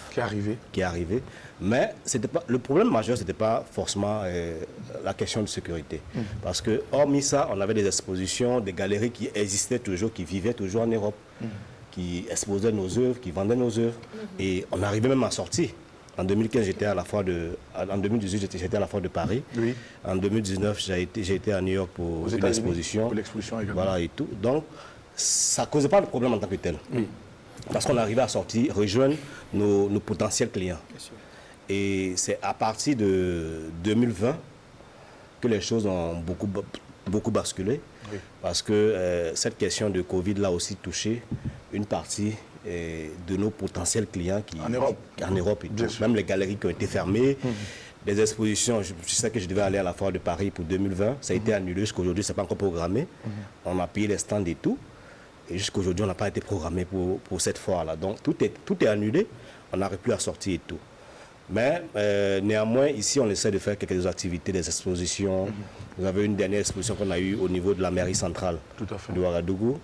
Qui est arrivé.
Mais le problème majeur, ce n'était pas forcément la question de sécurité. Parce que, hormis ça, on avait des expositions, des galeries qui existaient toujours, qui vivaient toujours en Europe, qui exposaient nos œuvres, qui vendaient nos œuvres. Et on arrivait même à sortir. En 2015, en 2018, j'étais à la foire de Paris.
Oui.
En 2019, j'ai été à New York pour une exposition.
Pour l'exposition également.
Voilà et tout. Donc, ça ne causait pas de problème en tant que tel. Parce qu'on arrivait à sortir, rejoindre nos potentiels clients. Et c'est à partir de 2020 que les choses ont beaucoup basculé. Oui. Parce que cette question de Covid l'a aussi touché une partie de nos potentiels clients en Europe et tout. Même les galeries qui ont été fermées, des expositions. Je sais que je devais aller à la foire de Paris pour 2020. Ça a été annulé jusqu'à aujourd'hui, ce n'est pas encore programmé. On a payé les stands et tout. Et jusqu'à aujourd'hui, on n'a pas été programmé pour cette foire-là. Donc tout est annulé. On n'arrive plus à sortir et tout. Mais néanmoins, ici, on essaie de faire quelques activités, des expositions. Vous avez une dernière exposition qu'on a eue au niveau de la mairie centrale de Ouagadougou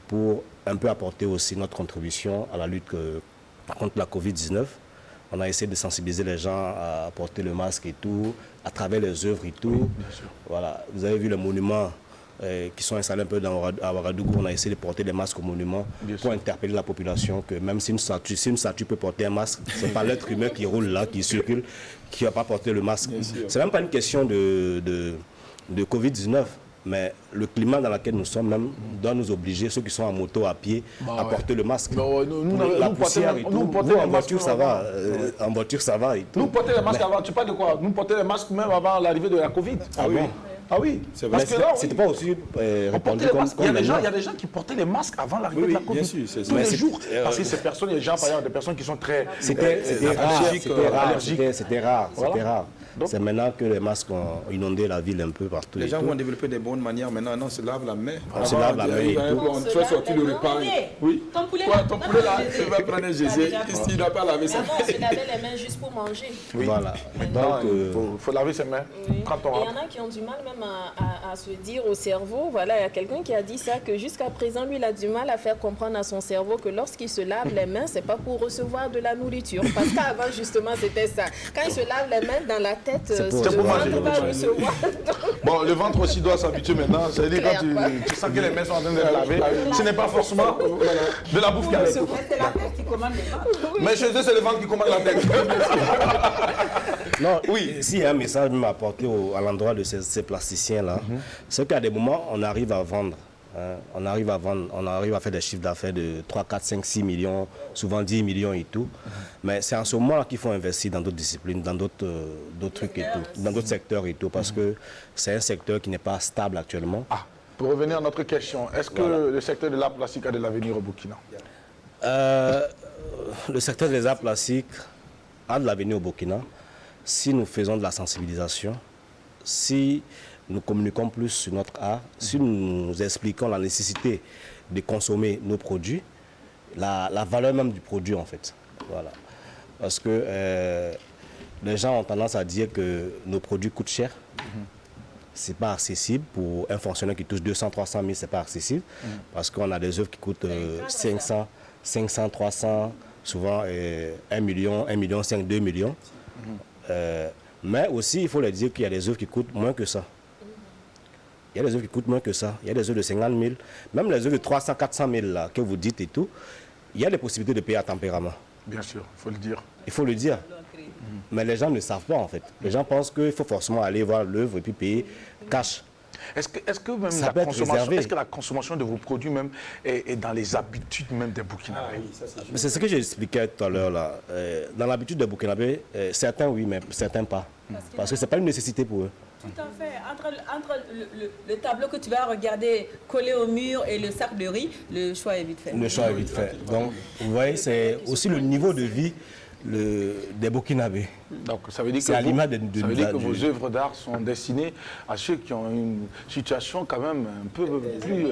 pour un peu apporter aussi notre contribution à la lutte contre la Covid-19. On a essayé de sensibiliser les gens à porter le masque et tout, à travers les œuvres et tout. Oui, voilà. Vous avez vu les monuments qui sont installés un peu à Ouagadougou. On a essayé de porter des masques aux monuments pour interpeller la population que même si une statue peut porter un masque, ce n'est pas l'être humain qui roule là, qui circule, qui ne va pas porter le masque. Ce n'est même pas une question de Covid-19. Mais le climat dans lequel nous sommes même doit nous obliger, ceux qui sont en moto, à pied, à porter le masque. La poussière et tout. En voiture, ça va. En voiture, ça va et tout.
Nous porter les masques avant, tu parles de quoi? Nous porter les masques même avant l'arrivée de la Covid.
Ah bon?
Ah oui,
c'est vrai. C'était pas aussi répandu comme
il y a des gens qui portaient les masques avant l'arrivée de la Covid.
Bien sûr,
tous les jours. Parce que ces personnes, les gens, par exemple, des personnes qui sont très
allergiques. C'était rare. C'est maintenant que les masques ont inondé la ville un peu partout.
Les gens vont développer des bonnes manières maintenant. Non, on se lave la main.
On se lave la main et tout.
On fait sortir le repas. Oui. Ton poulet là, tu vas prendre un Jésus. Ici, il n'a pas lavé ses mains.
On se lavait les mains juste pour manger.
Voilà.
Donc, il faut laver ses mains quand on rentre.
Il y en a qui ont du mal même à se dire au cerveau, voilà, il y a quelqu'un qui a dit ça, que jusqu'à présent, lui, il a du mal à faire comprendre à son cerveau que lorsqu'il se lave les mains, c'est pas pour recevoir de la nourriture. Parce qu'avant, justement, c'était ça. Quand il se lave les mains dans la tête,
c'est pour manger. Bon, le ventre aussi doit s'habituer maintenant. C'est-à-dire quand tu sens que les mains sont en train d'être lavées, ce n'est pas forcément de la bouffe qui arrive.
C'est la tête qui commande les ventres.
Mais chez eux, c'est le ventre qui commande la tête.
Non, oui. S'il y a un message même à apporter à l'endroit de ces plasticiens-là, c'est qu'à des moments, on arrive à vendre. On arrive à faire des chiffres d'affaires de 3, 4, 5, 6 millions, souvent 10 millions et tout. Mais c'est en ce moment-là qu'il faut investir dans d'autres disciplines, dans d'autres trucs et tout, dans d'autres secteurs et tout, parce que c'est un secteur qui n'est pas stable actuellement.
Pour revenir à notre question, est-ce que le secteur de l'art plastique a de l'avenir au Burkina?
Le secteur des arts plastiques a de l'avenir au Burkina si nous faisons de la sensibilisation, si nous communiquons plus sur notre art, si nous expliquons la nécessité de consommer nos produits, la valeur même du produit en fait. Voilà. Parce que les gens ont tendance à dire que nos produits coûtent cher. c'est pas accessible. Pour un fonctionnaire qui touche 200, 300 000, c'est pas accessible. Parce qu'on a des œuvres qui coûtent 500, 300, souvent 1 million, 1,5 million, 2 millions. Mais aussi, il faut le dire qu'il y a des œuvres qui coûtent moins que ça. Il y a des œuvres qui coûtent moins que ça. Il y a des œuvres de 50 000, même les œuvres de 300, 400 000 là, que vous dites et tout. Il y a des possibilités de payer à tempérament.
Bien sûr, il faut le dire.
Il faut le dire. Mais les gens ne savent pas en fait. Les gens pensent qu'il faut forcément aller voir l'œuvre et puis payer cash.
Est-ce que même
Ça peut être réservé.
est-ce que la consommation de vos produits même est dans les habitudes même des Burkinabés?
Mais c'est ce que j'expliquais tout à l'heure là. Dans l'habitude des Burkinabés, certains oui, mais certains pas. Parce que ce n'est pas une nécessité pour eux.
Tout à fait. Entre le tableau que tu vas regarder collé au mur et le sac de riz, le choix est vite fait.
Le choix est vite fait. Donc, vous voyez, c'est aussi le niveau de vie des Burkinabés.
Donc, ça veut dire
C'est à l'image
que vos œuvres d'art sont destinées à ceux qui ont une situation quand même un peu plus...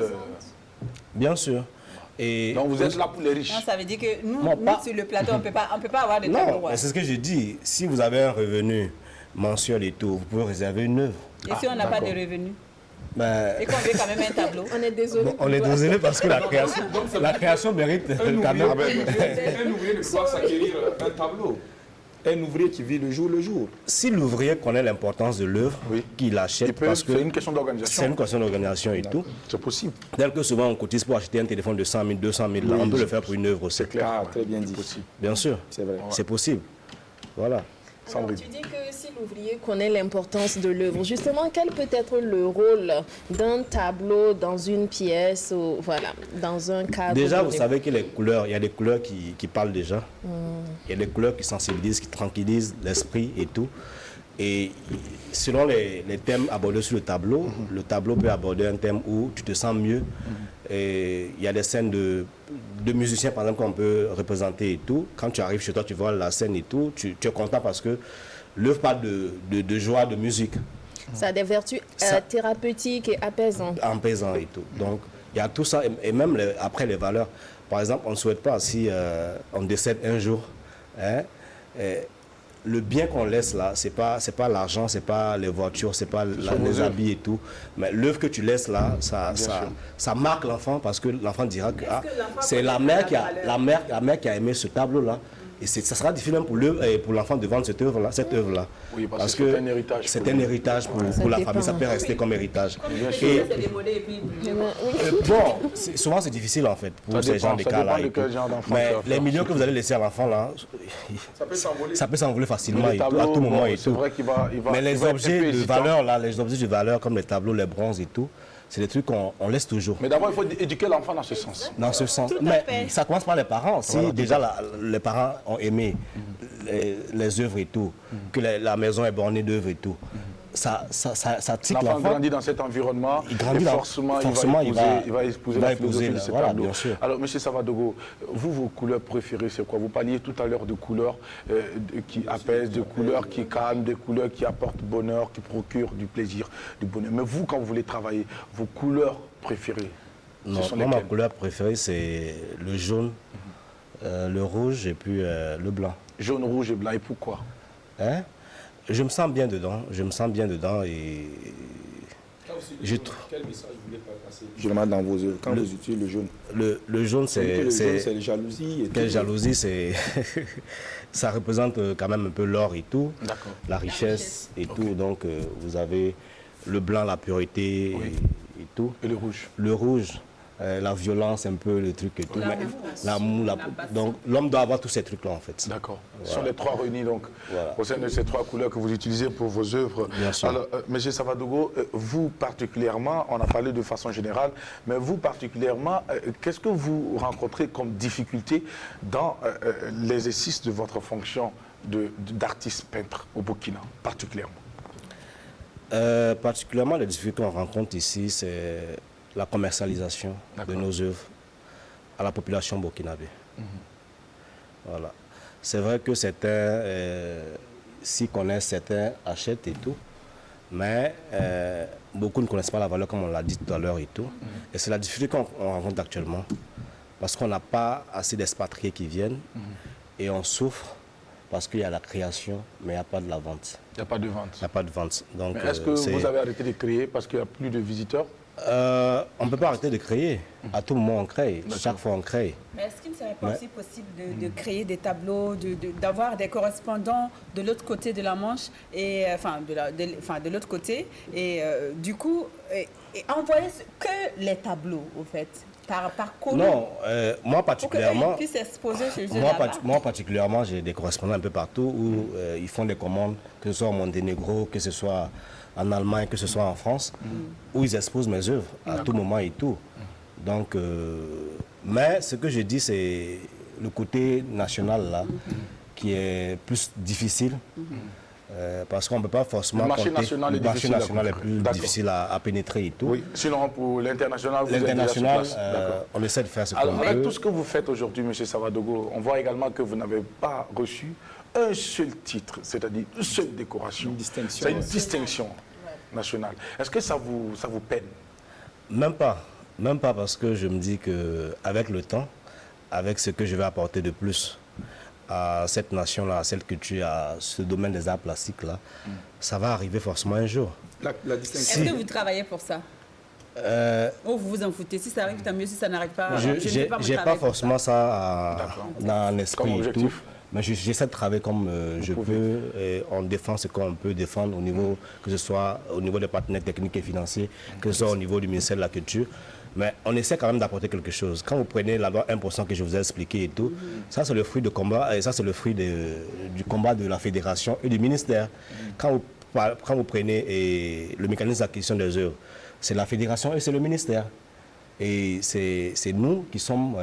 Bien sûr. Et
donc, vous êtes là pour les riches.
Non, ça veut dire que nous,
pas...
sur le plateau, on ne peut pas avoir de tableaux.
Non, c'est ce que je dis. Si vous avez un revenu mensuel et tout, vous pouvez réserver une œuvre.
Et si on n'a pas de revenus et qu'on veut quand même un tableau?
On est désolé.
On est désolé parce que la création mérite quand même...
Un ouvrier ne peut pas s'acquérir un tableau. Un ouvrier qui vit le jour le jour.
Si l'ouvrier connaît l'importance de l'œuvre qu'il achète, parce que
c'est une question d'organisation.
C'est une question d'organisation et tout.
C'est possible.
Tel que souvent on cotise pour acheter un téléphone de 100 000, 200 000, là, on peut le faire pour une œuvre aussi.
C'est clair.
Ah, très bien dit.
Possible.
Bien sûr.
C'est vrai.
C'est possible. Voilà.
Alors, tu dis que si l'ouvrier connaît l'importance de l'œuvre, justement, quel peut être le rôle d'un tableau dans une pièce ou voilà, dans un cadre?
Déjà, vous savez que les couleurs, il y a des couleurs qui parlent déjà. Il y a des couleurs qui sensibilisent, qui tranquillisent l'esprit et tout. Et selon les thèmes abordés sur le tableau peut aborder un thème où tu te sens mieux. Et il y a des scènes de musiciens, par exemple, qu'on peut représenter et tout. Quand tu arrives chez toi, tu vois la scène et tout, tu es content parce que l'œuvre parle de joie, de musique.
Ça a des vertus thérapeutiques et apaisantes.
Apaisant et tout. Donc, il y a tout ça. Et même après, les valeurs. Par exemple, on ne souhaite pas, si on décède un jour, hein, le bien qu'on laisse là, c'est pas l'argent, c'est pas les voitures, c'est pas les habits et tout. Mais l'œuvre que tu laisses là, ça marque l'enfant parce que l'enfant dira que c'est la mère qui a aimé ce tableau là. Et ça sera difficile pour l'enfant de vendre cette œuvre-là.
Oui, parce que c'est un héritage.
C'est un héritage pour la famille, ça peut rester comme héritage. Bon, souvent c'est difficile en fait pour ces gens de cas-là. Mais les millions que vous allez laisser à l'enfant là, ça peut s'envoler facilement et tout, à tout moment et tout. Mais les objets de valeur là, les objets de valeur comme les tableaux, les bronzes et tout, c'est des trucs qu'on laisse toujours.
Mais d'abord, il faut éduquer l'enfant dans ce sens.
Dans ce sens. Mais ça commence par les parents. Si déjà les parents ont aimé les œuvres et tout, que la maison est bornée d'œuvres et tout, ça tique l'enfant.
L'enfant grandit dans cet environnement,
il grandit
forcément il va épouser la philosophie de ce tableau. Alors, M. Savadogo, vos couleurs préférées, c'est quoi? Vous parliez tout à l'heure de couleurs qui apaisent, de couleurs qui calment, de couleurs qui apportent bonheur, qui procurent du plaisir, du bonheur. Mais vous, quand vous voulez travailler, vos couleurs préférées,
ce sont lesquelles? Ma couleur préférée, c'est le jaune, le rouge et puis le blanc.
Jaune, rouge et blanc, et pourquoi?
Hein? Je me sens bien dedans, et
quel message vous voulez passer? Je demande dans vos œuvres, quand vous utilisez le jaune.
Le jaune, c'est
la jalousie.
Quelle jalousie, c'est ça représente quand même un peu l'or et tout, la richesse et tout. Donc vous avez le blanc, la pureté et tout.
Et le rouge?
Le rouge, la violence, un peu le truc et tout. L'amour, donc l'homme doit avoir tous ces trucs-là en fait.
D'accord. Ce sont les trois réunis donc au sein de ces trois couleurs que vous utilisez pour vos œuvres.
Bien sûr.
Alors, M. Savadogo, vous particulièrement, on a parlé de façon générale, mais vous particulièrement, qu'est-ce que vous rencontrez comme difficulté dans l'exercice de votre fonction d'artiste peintre au Burkina, particulièrement?
Particulièrement, les difficultés qu'on rencontre ici, c'est la commercialisation de nos œuvres à la population burkinabé. Voilà. C'est vrai que certains s'y connaissent, certains achètent et tout, mais beaucoup ne connaissent pas la valeur comme on l'a dit tout à l'heure et tout. Et c'est la difficulté qu'on rencontre actuellement, parce qu'on n'a pas assez d'expatriés qui viennent et on souffre parce qu'il y a la création, mais il n'y a pas de la vente.
Il n'y a pas de vente.
Il n'y a pas de vente. Donc,
Est-ce que vous avez arrêté de créer parce qu'il n'y a plus de visiteurs?
On ne peut pas arrêter de créer. À tout moment, on crée. Chaque fois, on crée.
Mais est-ce qu'il ne serait pas aussi possible de créer des tableaux, d'avoir des correspondants de l'autre côté de la Manche, et, de l'autre côté, et du coup, et envoyer que les tableaux, au fait, par colis?
Non, moi particulièrement,
pour qu'ils puissent exposer chez eux
moi particulièrement, j'ai des correspondants un peu partout où ils font des commandes, que ce soit au Monténégro, que ce soit en Allemagne, que ce soit en France, où ils exposent mes œuvres à tout moment et tout. Donc, mais ce que je dis, c'est le côté national là, qui est plus difficile. Parce qu'on ne peut pas forcément...
Le marché national
est plus difficile à pénétrer et tout.
Oui, sinon pour l'international, vous êtes déjà sur
L'international,
place.
on essaie de faire ce qu'on
Alors,
peut.
avec tout ce que vous faites aujourd'hui, M. Savadogo, on voit également que vous n'avez pas reçu un seul titre, c'est-à-dire une seule décoration.
Une distinction.
C'est une distinction nationale. Est-ce que ça vous peine?
Même pas. Même pas, parce que je me dis qu'avec le temps, avec ce que je vais apporter de plus à cette nation-là, à cette culture, à ce domaine des arts plastiques-là, ça va arriver forcément un jour.
La distinction.
Est-ce que vous travaillez pour ça? Ou vous vous en foutez? Si ça arrive, tant mieux. Si ça n'arrive pas,
Je n'ai pas forcément ça dans l'esprit et tout. Mais j'essaie de travailler comme je peux. Et on défend ce qu'on peut défendre au niveau, que ce soit au niveau des partenaires techniques et financiers, que ce soit au niveau du ministère de la Culture. Mais on essaie quand même d'apporter quelque chose. Quand vous prenez la loi 1% que je vous ai expliqué et tout, ça c'est le fruit de combat, et ça c'est le fruit du combat de la fédération et du ministère. Quand vous prenez le mécanisme d'acquisition des œuvres, c'est la fédération et c'est le ministère. Et c'est nous qui sommes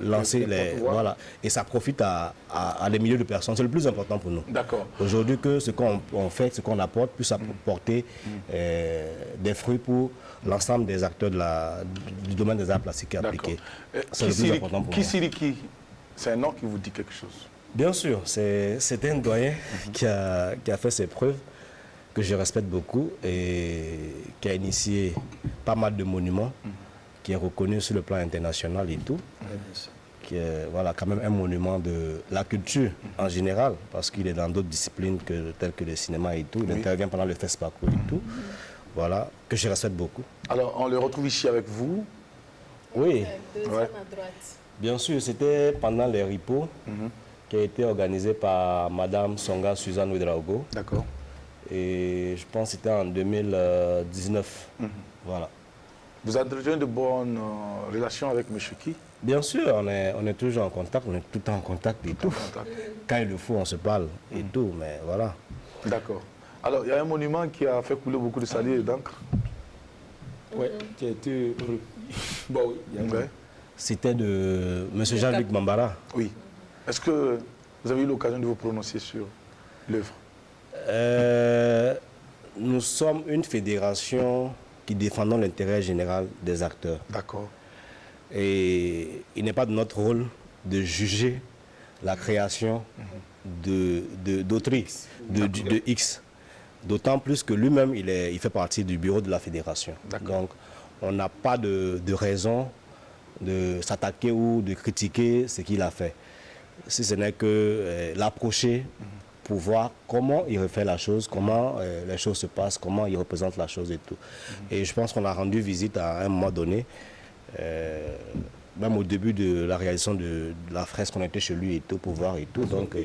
lancés, voilà. Et ça profite à des milliers de personnes. C'est le plus important pour nous.
D'accord.
Aujourd'hui, que ce qu'on fait, ce qu'on apporte, puisse apporter des fruits pour l'ensemble des acteurs du domaine des arts plastiques appliqués. C'est le plus important pour moi.
Kisiriki, c'est un nom qui vous dit quelque chose?
Bien sûr, c'est un doyen qui a fait ses preuves, que je respecte beaucoup et qui a initié pas mal de monuments, qui est reconnu sur le plan international et tout, qui est voilà, quand même un monument de la culture en général, parce qu'il est dans d'autres disciplines telles que le cinéma et tout, il intervient pendant le FESPACO et tout, voilà, que je respecte beaucoup.
Alors, on le retrouve ici avec vous?
Oui.
Deuxième à droite.
Bien sûr, c'était pendant les RIPO, qui a été organisé par Madame Songa Suzanne Ouedraogo.
D'accord.
Et je pense que c'était en 2019. Voilà.
Vous entretenez de bonnes relations avec M. Ki?
Bien sûr, on est toujours en contact, on est tout le temps en contact et tout. Quand il le faut, on se parle et tout, mais voilà.
D'accord. Alors, il y a un monument qui a fait couler beaucoup de salive et d'encre.
Oui, qui a été... Bon, oui.
C'était de M. Jean-Luc Bambara.
Oui. Est-ce que vous avez eu l'occasion de vous prononcer sur l'œuvre?
Nous sommes une fédération qui défendons l'intérêt général des acteurs.
D'accord.
Et il n'est pas de notre rôle de juger la création d'autrui, de X. D'autant plus que lui-même, il fait partie du bureau de la fédération. Donc, on n'a pas de raison de s'attaquer ou de critiquer ce qu'il a fait. Si ce n'est que l'approcher pour voir comment il refait la chose, comment les choses se passent, comment il représente la chose et tout. Et je pense qu'on a rendu visite à un moment donné, même au début de la réalisation de la fresque, on était chez lui et tout, pour voir et tout. Donc,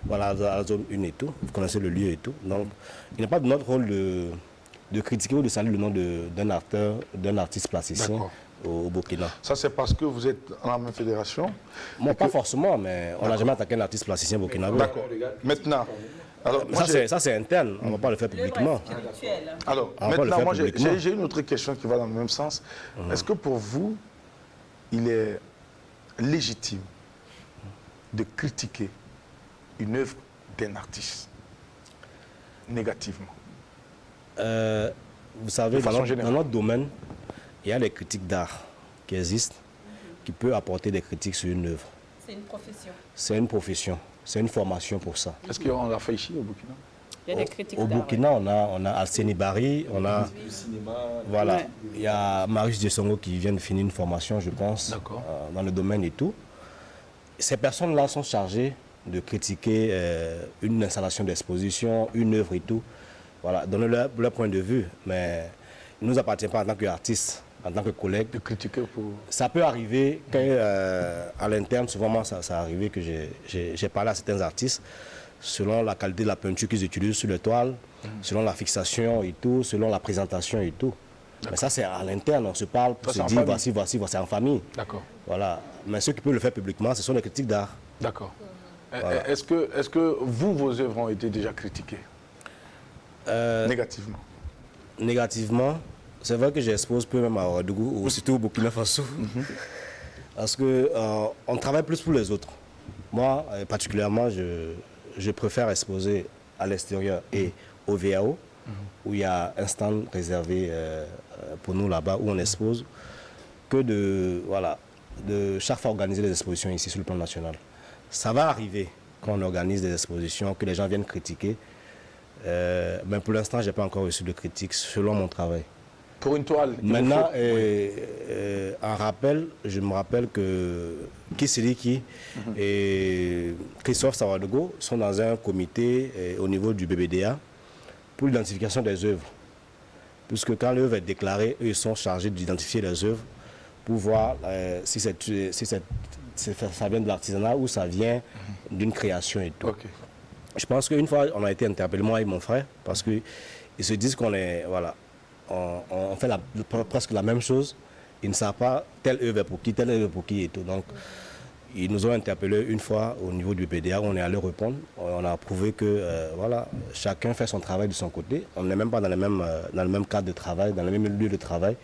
voilà, la zone 1 et tout, vous connaissez le lieu et tout. Donc, il n'est pas de notre rôle de critiquer ou de saluer le nom d'un artiste plasticien au Burkina. Ça,
c'est parce que vous êtes dans la même fédération?
Moi, pas forcément, mais on n'a jamais attaqué un artiste plasticien burkinabé.
D'accord. Maintenant, alors,
ça c'est interne, on ne va pas le faire publiquement.
Alors, maintenant, moi, j'ai une autre question qui va dans le même sens. Est-ce que pour vous, il est légitime de critiquer une œuvre d'un artiste négativement?
Vous savez, dans notre domaine, il y a des critiques d'art qui existent, qui peuvent apporter des critiques sur une œuvre.
C'est une profession.
C'est une profession, c'est une formation pour ça.
Est-ce qu'on l'a fait ici au Burkina?
Il y a des critiques
au Burkina, on a Alseni Bari, on a
le cinéma.
Voilà, il y a Marius Dessongo qui vient de finir une formation, je pense, dans le domaine et tout. Ces personnes-là sont chargées de critiquer une installation d'exposition, une œuvre et tout. Voilà, donner leur point de vue, mais il ne nous appartient pas en tant qu'artiste, en tant que collègue.
De critiquer pour...
Ça peut arriver à l'interne, souvent moi, ça a arrivé que j'ai parlé à certains artistes selon la qualité de la peinture qu'ils utilisent sur les toiles, selon la fixation et tout, selon la présentation et tout. Mais ça, c'est à l'interne, on se parle pour se dire voici, en famille.
D'accord.
Voilà. Mais ceux qui peuvent le faire publiquement, ce sont les critiques d'art.
D'accord.
Voilà.
Est-ce que vous, vos œuvres ont été déjà critiquées négativement?
Négativement, c'est vrai que j'expose peu même à Ouagadougou ou surtout au Burkina Faso. Parce que on travaille plus pour les autres. Moi, particulièrement, je préfère exposer à l'extérieur et au VAO, où il y a un stand réservé pour nous là-bas, où on expose, que de chaque fois organiser des expositions ici sur le plan national. Ça va arriver quand on organise des expositions, que les gens viennent critiquer. Mais pour l'instant, je n'ai pas encore reçu de critiques selon mon travail.
Pour une toile.
Maintenant, en rappel, je me rappelle que Kisiliki et Christophe Sawadogo sont dans un comité au niveau du BBDA pour l'identification des œuvres. Puisque quand l'œuvre est déclarée, eux ils sont chargés d'identifier les œuvres pour voir si ça vient de l'artisanat ou ça vient d'une création et tout.
Okay.
Je pense qu'une fois, on a été interpellé, moi et mon frère, parce qu'ils se disent qu'on est, voilà, on fait presque la même chose. Ils ne savent pas telle œuvre est pour qui, telle œuvre est pour qui et tout. Donc, ils nous ont interpellés une fois au niveau du PDA, on est allé répondre. On a prouvé que, voilà, chacun fait son travail de son côté. On n'est même pas dans le même cadre de travail, dans le même lieu de travail,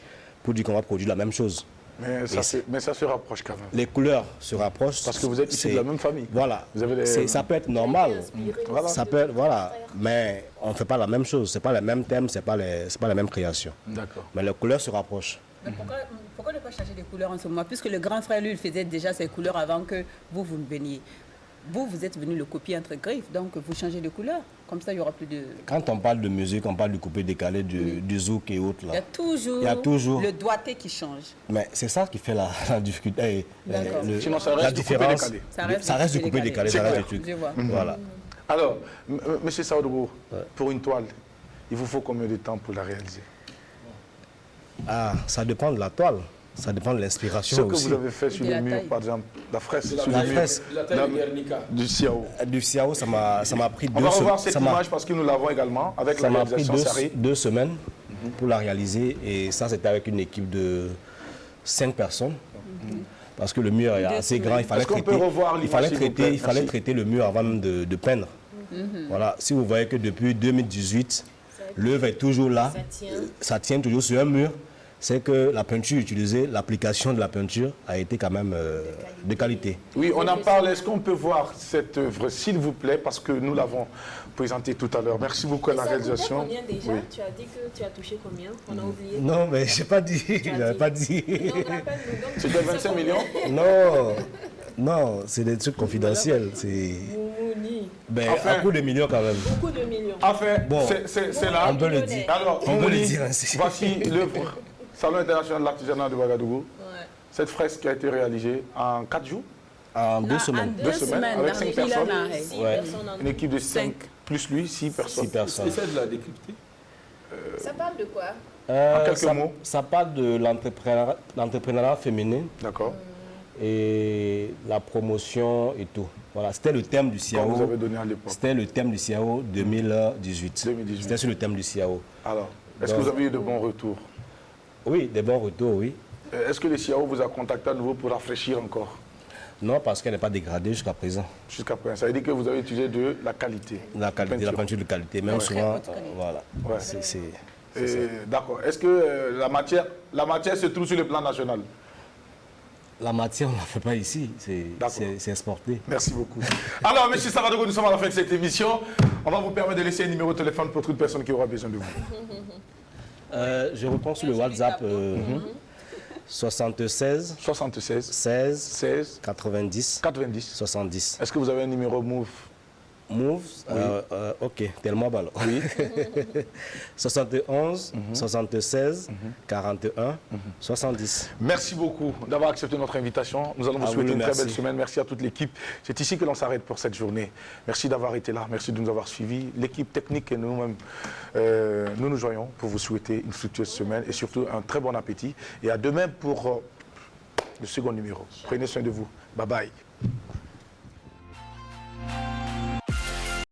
pour dire qu'on va produire la même chose.
Mais ça se rapproche quand même.
Les couleurs se rapprochent.
Parce que vous êtes issus de la même famille.
Voilà.
Vous avez
ça peut être normal.
Voilà.
Ça peut être, voilà. Mais on ne fait pas la même chose. Ce n'est pas les mêmes thèmes, ce n'est pas les mêmes créations.
D'accord.
Mais les couleurs se rapprochent.
Mais pourquoi ne pas changer de couleur en ce moment? Puisque le grand frère, lui, il faisait déjà ses couleurs avant que vous ne veniez. Vous êtes venu le copier entre griffes, donc vous changez de couleur. Comme ça, il n'y aura plus de...
Quand on parle de musique, on parle du coupé décalé, du zouk et autres. Là.
Il y a toujours le doigté qui change.
Mais c'est ça qui fait la difficulté.
Sinon, ça reste
la différence,
du
ça reste du coupé décalé. Ça reste du truc.
Je vois.
Voilà.
Alors, M. Sawadogo, pour une toile, il vous faut combien de temps pour la réaliser?
Ah, ça dépend de la toile. Ça dépend de l'inspiration aussi.
Ce que vous avez fait sur le mur, par exemple, la fresque sur
la
le
fresque
du Siao.
Du Siao, ça m'a pris 2 semaines.
On va revoir cette image parce que nous l'avons également avec la réalisation.
Ça m'a pris 2 semaines pour la réaliser. Et ça, c'était avec une équipe de 5 personnes. Parce que le mur est assez grand. Il fallait traiter le mur avant même de peindre. Voilà. Si vous voyez que depuis 2018, l'œuvre est toujours là. Ça tient toujours sur un mur. C'est que la peinture utilisée, l'application de la peinture a été quand même de qualité.
Oui, on en parle. Est-ce qu'on peut voir cette œuvre, s'il vous plaît, parce que nous l'avons présentée tout à l'heure. Merci beaucoup à la réalisation.
Combien déjà? Oui. Tu as dit que tu as touché combien? On a oublié.
Non, mais je n'ai pas dit. Je n'avais pas dit.
C'était 25 millions?
Non, c'est des trucs confidentiels. Ben, un coup de millions quand même.
Beaucoup de millions.
Enfin, bon, c'est là.
On peut le dire.
Alors,
on peut le dire ainsi.
Voici l'œuvre Salon international de l'artisanat de Ouagadougou. Ouais. Cette fresque qui a été réalisée en 4 jours.
En 2 semaines.
2 semaines,
avec 5 personnes.
Ouais.
Une équipe de 5 plus lui, 6 personnes.
6 personnes.
Essaye de la décrypter.
Ça parle de quoi?
En quelques mots.
Ça parle de l'entrepreneuriat féminin.
D'accord.
Et la promotion et tout. Voilà, c'était le thème du CIAO.
Vous avez donné à l'époque.
C'était le thème du CIAO 2018.
2018.
C'était sur le thème du CIAO.
Alors, est-ce que vous avez eu de bons retours?
Oui, des bons retours, oui.
Est-ce que le CIAO vous a contacté à nouveau pour rafraîchir encore?
Non, parce qu'elle n'est pas dégradée jusqu'à présent.
Jusqu'à présent. Ça veut dire que vous avez utilisé de la qualité.
La qualité, la peinture de qualité. Même souvent, voilà.
Ouais.
C'est
d'accord. Est-ce que la matière se trouve sur le plan national?
La matière, on ne la fait pas ici, c'est exporté.
Merci beaucoup. Alors, M. Sawadogo, nous sommes à la fin de cette émission. On va vous permettre de laisser un numéro de téléphone pour toute personne qui aura besoin de vous.
Je réponds sur le WhatsApp 76
76
16
16
90
90
70.
Est-ce que vous avez un numéro Move?
Moves, ok, tellement ballon. Oui. 71, 76, 41, 70.
Merci beaucoup d'avoir accepté notre invitation. Nous allons vous souhaiter une très belle semaine. Merci à toute l'équipe. C'est ici que l'on s'arrête pour cette journée. Merci d'avoir été là. Merci de nous avoir suivis. L'équipe technique et nous-mêmes, nous nous joignons pour vous souhaiter une fructueuse semaine et surtout un très bon appétit. Et à demain pour le second numéro. Prenez soin de vous. Bye bye.